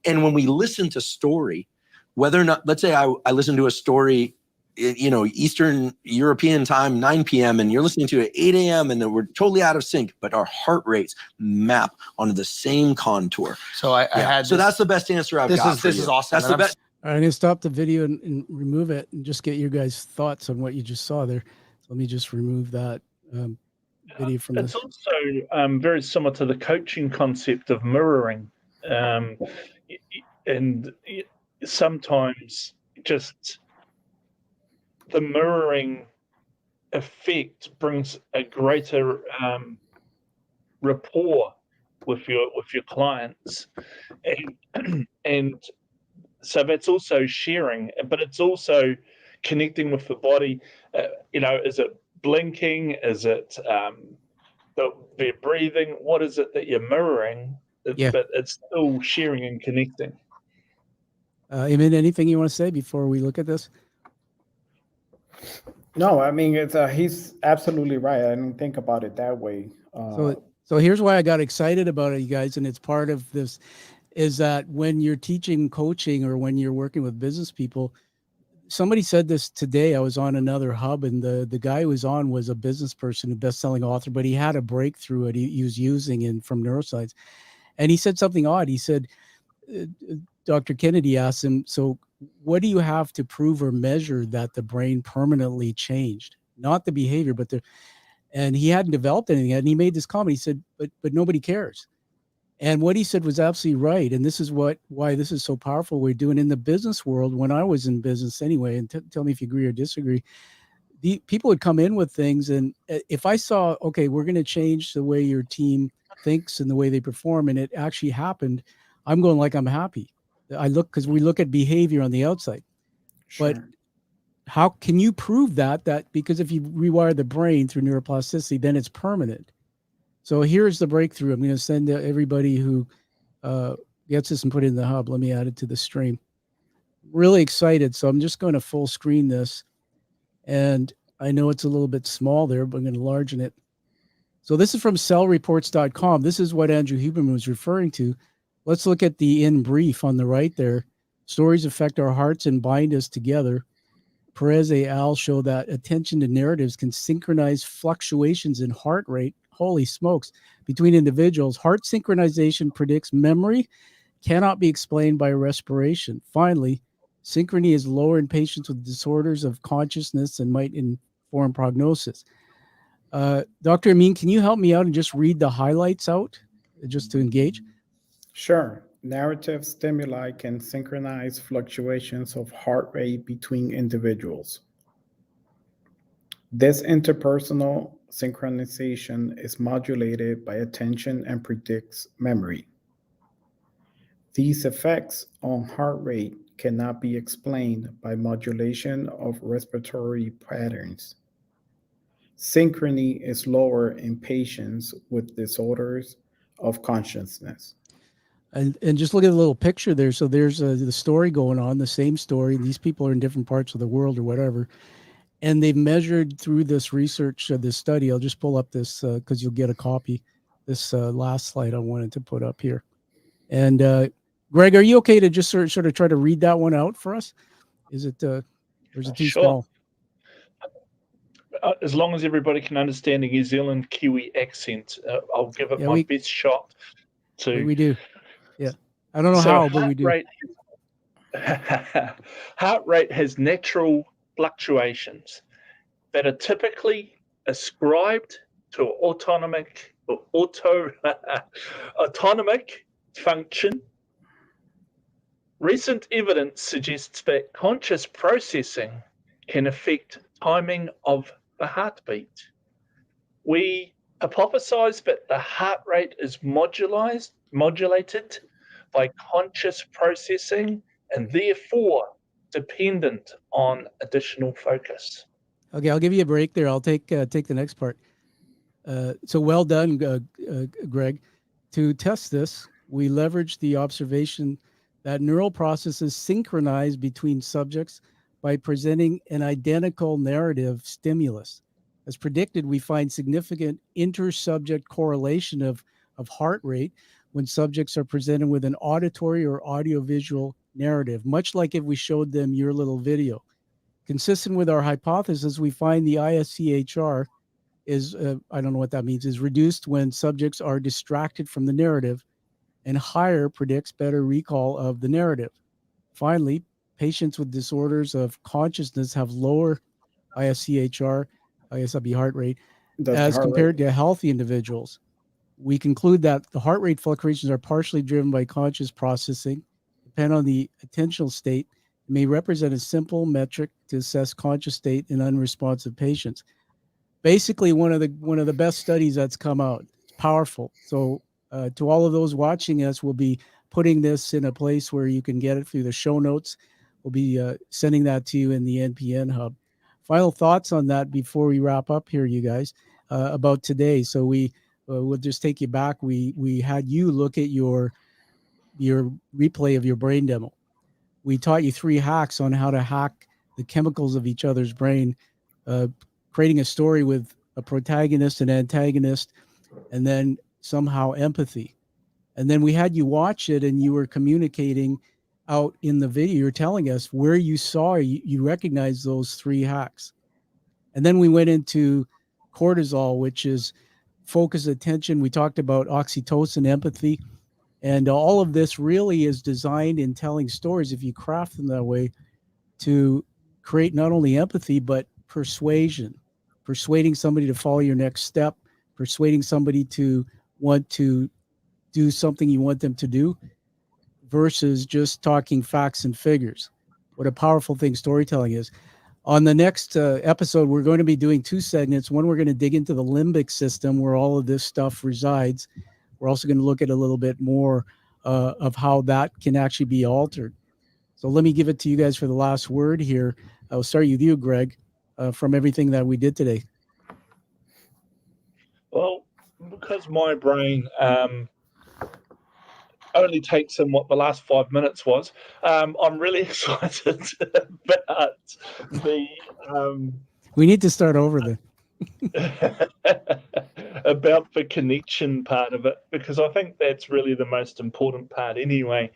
And when we listen to story, whether or not, let's say I listen to a story, Eastern European time, 9 p.m., and you're listening to it at 8 a.m., and then we're totally out of sync, but our heart rates map onto the same contour. So I had so that's the best answer I've got. This is awesome. That's the best. All right, I'm going to stop the video and remove it and just get your guys' thoughts on what you just saw there. So let me just remove that video from this. It's also very similar to the coaching concept of mirroring. And sometimes just the mirroring effect brings a greater rapport with your clients, and so that's also sharing, but it's also connecting with the body. Is it blinking? Is it their breathing? What is it that you're mirroring? But it's still sharing and connecting. Eamon, anything you want to say before we look at this? No, I mean, he's absolutely right. I didn't think about it that way. So here's why I got excited about it, you guys, and it's part of this, is that when you're teaching coaching or when you're working with business people, somebody said this today. I was on another hub, and the guy who was on was a business person, a best-selling author, but he had a breakthrough that he was using from Neuroscience. And he said something odd. He said, Dr. Kennedy asked him, so what do you have to prove or measure that the brain permanently changed? Not the behavior, but and he hadn't developed anything yet. And he made this comment. He said, but nobody cares. And what he said was absolutely right. And this is why this is so powerful. We're doing in the business world. When I was in business anyway, and tell me if you agree or disagree, the people would come in with things. And if I saw, okay, we're going to change the way your team thinks and the way they perform, and it actually happened, I'm going like, I'm happy. Because we look at behavior on the outside. Sure. But how can you prove that because if you rewire the brain through neuroplasticity, then it's permanent. So here's the breakthrough. I'm going to send everybody who gets this and put it in the hub. Let me add it to the stream. Really excited. So I'm just going to full screen this. And I know it's a little bit small there, but I'm going to enlarge it. So this is from cellreports.com. This is what Andrew Huberman was referring to. Let's look at the in brief on the right there. Stories affect our hearts and bind us together. Perez et al. Show that attention to narratives can synchronize fluctuations in heart rate. Holy smokes. Between individuals, heart synchronization predicts memory, cannot be explained by respiration. Finally, synchrony is lower in patients with disorders of consciousness and might inform prognosis. Dr. Amin, can you help me out and just read the highlights out just to engage? Sure. Narrative stimuli can synchronize fluctuations of heart rate between individuals. This interpersonal synchronization is modulated by attention and predicts memory. These effects on heart rate cannot be explained by modulation of respiratory patterns. Synchrony is lower in patients with disorders of consciousness. And just look at the little picture there. So there's the story going on, the same story. These people are in different parts of the world or whatever. And they've measured through this research, this study. I'll just pull up this because you'll get a copy. This last slide I wanted to put up here. And Greg, are you okay to just sort of try to read that one out for us? Is it, or is it too small? As long as everybody can understand the New Zealand Kiwi accent, I'll give it my best shot. We do. Yeah. I don't know how, but we do. Heart rate has natural fluctuations that are typically ascribed to autonomic function Recent evidence suggests that conscious processing can affect timing of the heartbeat. We hypothesize that the heart rate is modulated by conscious processing and therefore dependent on additional focus. Okay, I'll give you a break there. I'll take the next part. So well done, Greg. To test this, we leveraged the observation that neural processes synchronize between subjects by presenting an identical narrative stimulus. As predicted, we find significant inter-subject correlation of heart rate when subjects are presented with an auditory or audiovisual narrative, much like if we showed them your little video. Consistent with our hypothesis, we find the ISCHR is, I don't know what that means, is reduced when subjects are distracted from the narrative, and higher predicts better recall of the narrative. Finally, patients with disorders of consciousness have lower ISCHR, I guess that'd be heart rate, as compared to healthy individuals. We conclude that the heart rate fluctuations are partially driven by conscious processing, depend on the attentional state, and may represent a simple metric to assess conscious state in unresponsive patients. Basically, one of the best studies that's come out. It's powerful. So to all of those watching us, we'll be putting this in a place where you can get it through the show notes. We'll be sending that to you in the NPN hub. Final thoughts on that before we wrap up here, you guys, about today. So we'll just take you back. We had you look at your replay of your brain demo. We taught you 3 hacks on how to hack the chemicals of each other's brain, creating a story with a protagonist and antagonist, and then somehow empathy. And then we had you watch it, and you were communicating out in the video. You're telling us where you saw, you recognize those 3 hacks. And then we went into cortisol, which is focus attention. We talked about oxytocin, empathy, and all of this really is designed in telling stories, if you craft them that way, to create not only empathy, but persuading somebody to follow your next step, persuading somebody to want to do something you want them to do, versus just talking facts and figures. What a powerful thing storytelling is. On the next episode, we're going to be doing 2 segments. One, we're going to dig into the limbic system where all of this stuff resides. We're also going to look at a little bit more of how that can actually be altered. So let me give it to you guys for the last word here. I'll start with you, Greg, from everything that we did today. Well, because my brain only takes in what the last 5 minutes was, I'm really excited about the we need to start over then. about the connection part of it, because I think that's really the most important part anyway.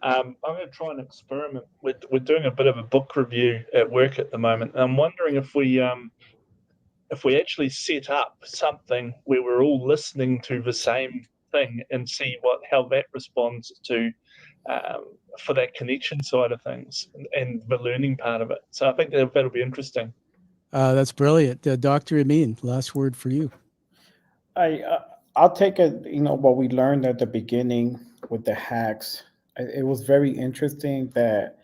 I'm going to try and experiment. We're doing a bit of a book review at work at the moment. I'm wondering if we actually set up something where we're all listening to the same thing and see how that responds to for that connection side of things and the learning part of it. So I think that'll be interesting. That's brilliant. Dr. Amin, last word for you. I'll take it, what we learned at the beginning with the hacks. It was very interesting that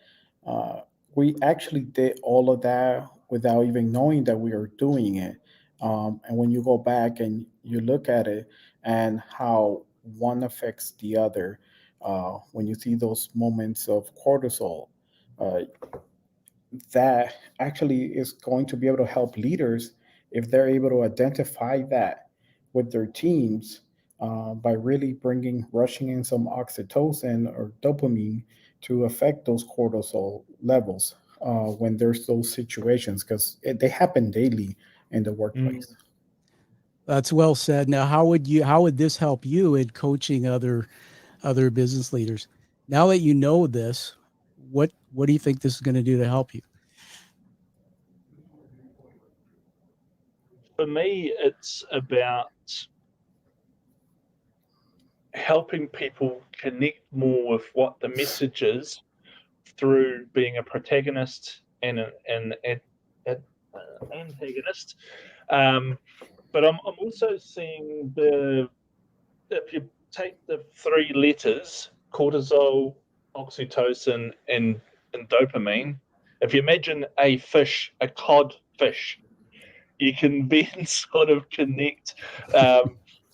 we actually did all of that without even knowing that we were doing it. And when you go back and you look at it and how one affects the other, when you see those moments of cortisol, that actually is going to be able to help leaders if they're able to identify that with their teams, by really rushing in some oxytocin or dopamine to affect those cortisol levels when there's those situations, because they happen daily in the workplace. That's well said. Now, how would this help you in coaching other business leaders? Now that you know this, what do you think this is going to do to help you? For me, it's about helping people connect more with what the message is through being a protagonist and an antagonist. But I'm also seeing if you take the 3 letters, cortisol, oxytocin and dopamine. If you imagine a fish, a cod fish, you can then sort of connect.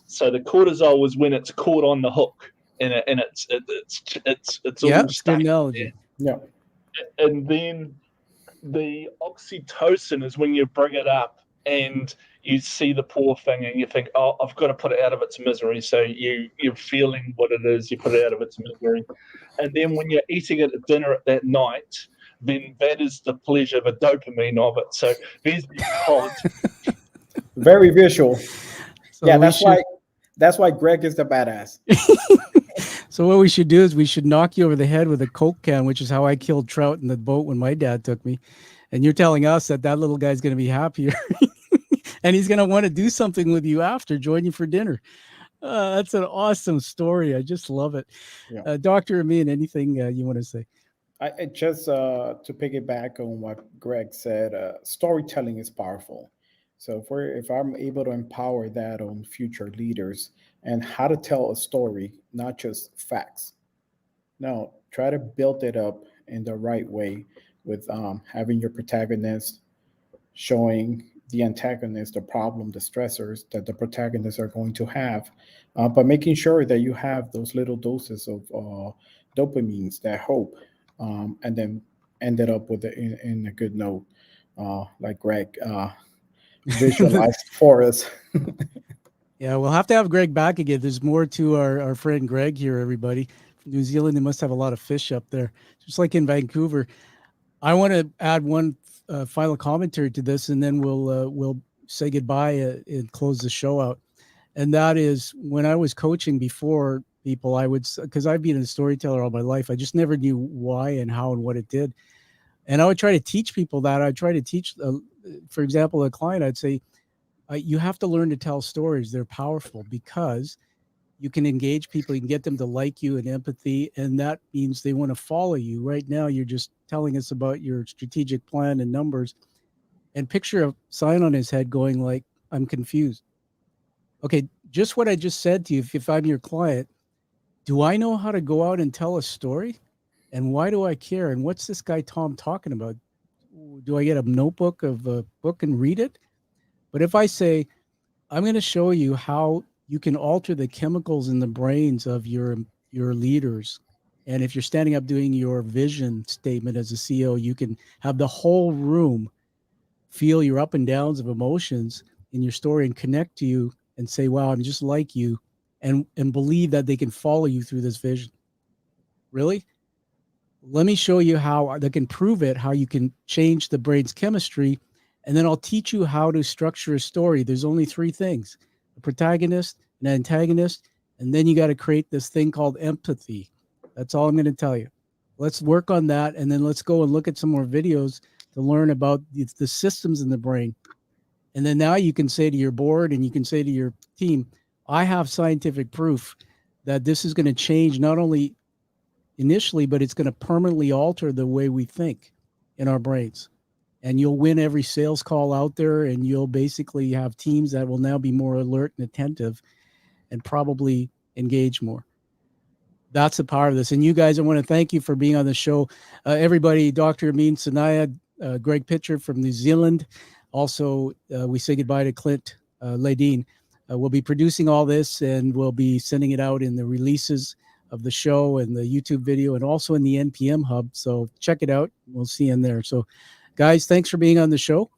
So the cortisol is when it's caught on the hook, and it's Yeah, all it's a good stuck analogy. Yeah. there. And then the oxytocin is when you bring it up and you see the poor thing and you think, oh, I've got to put it out of its misery. So you're feeling what it is, you put it out of its misery. And then when you're eating it at dinner at that night, then that is the pleasure, the dopamine of it. So there's the cod. Very visual. So Yeah, we that's why Greg is the badass. So what we should do is we should knock you over the head with a Coke can, which is how I killed trout in the boat when my dad took me. And you're telling us that little guy's going to be happier and he's going to want to do something with you after, join you for dinner. That's an awesome story. I just love it. Yeah. Dr. Amin, anything you want to say? I just to piggyback on what Greg said, storytelling is powerful. So if I'm able to empower that on future leaders and how to tell a story, not just facts. No, try to build it up in the right way with having your protagonist showing the antagonist the problem, the stressors that the protagonists are going to have, but making sure that you have those little doses of dopamines, that hope, and then ended up with in a good note, like Greg visualized for us. Yeah, we'll have to have Greg back again. There's more to our friend Greg here, everybody. From New Zealand, they must have a lot of fish up there, just like in Vancouver. I want to add one final commentary to this, and then we'll say goodbye and close the show out. And that is, when I was coaching before people, I would, because I've been a storyteller all my life, I just never knew why and how and what it did. And I would try to teach people that. I'd try to teach, for example, a client, I'd say, you have to learn to tell stories. They're powerful because you can engage people, you can get them to like you and empathy, and that means they want to follow you. Right now, you're just telling us about your strategic plan and numbers, and picture a sign on his head going like, I'm confused. Okay, just what I just said to you, if I'm your client, do I know how to go out and tell a story? And why do I care? And what's this guy Tom talking about? Do I get a notebook of a book and read it? But if I say, I'm going to show you how you can alter the chemicals in the brains of your leaders. And if you're standing up doing your vision statement as a CEO, you can have the whole room feel your up and downs of emotions in your story and connect to you and say, wow, I'm just like you, and believe that they can follow you through this vision. Really? Let me show you how they can prove it, how you can change the brain's chemistry. And then I'll teach you how to structure a story. There's only three things: a protagonist, an antagonist, and then you got to create this thing called empathy. That's all I'm going to tell you. Let's work on that. And then let's go and look at some more videos to learn about the systems in the brain. And then now you can say to your board and you can say to your team, I have scientific proof that this is going to change not only initially, but it's going to permanently alter the way we think in our brains. And you'll win every sales call out there, and you'll basically have teams that will now be more alert and attentive and probably engage more. That's the power of this. And you guys, I want to thank you for being on the show. Everybody, Dr. Amin, Sanaia, Greg Pitcher from New Zealand. Also, we say goodbye to Clint Ladine. We'll be producing all this, and we'll be sending it out in the releases of the show and the YouTube video, and also in the NPM hub. So check it out. We'll see you in there. So guys, thanks for being on the show.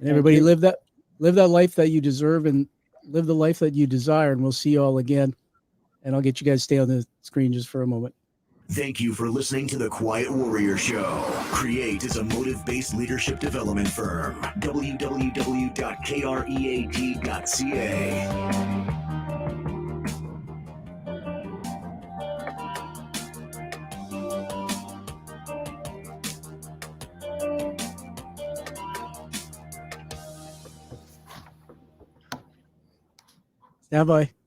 And everybody live that life that you deserve and live the life that you desire. And we'll see you all again. And I'll get you guys to stay on the screen just for a moment. Thank you for listening to the Quiet Warrior Show. Create is a motive-based leadership development firm. www.kreat.ca. Stand by.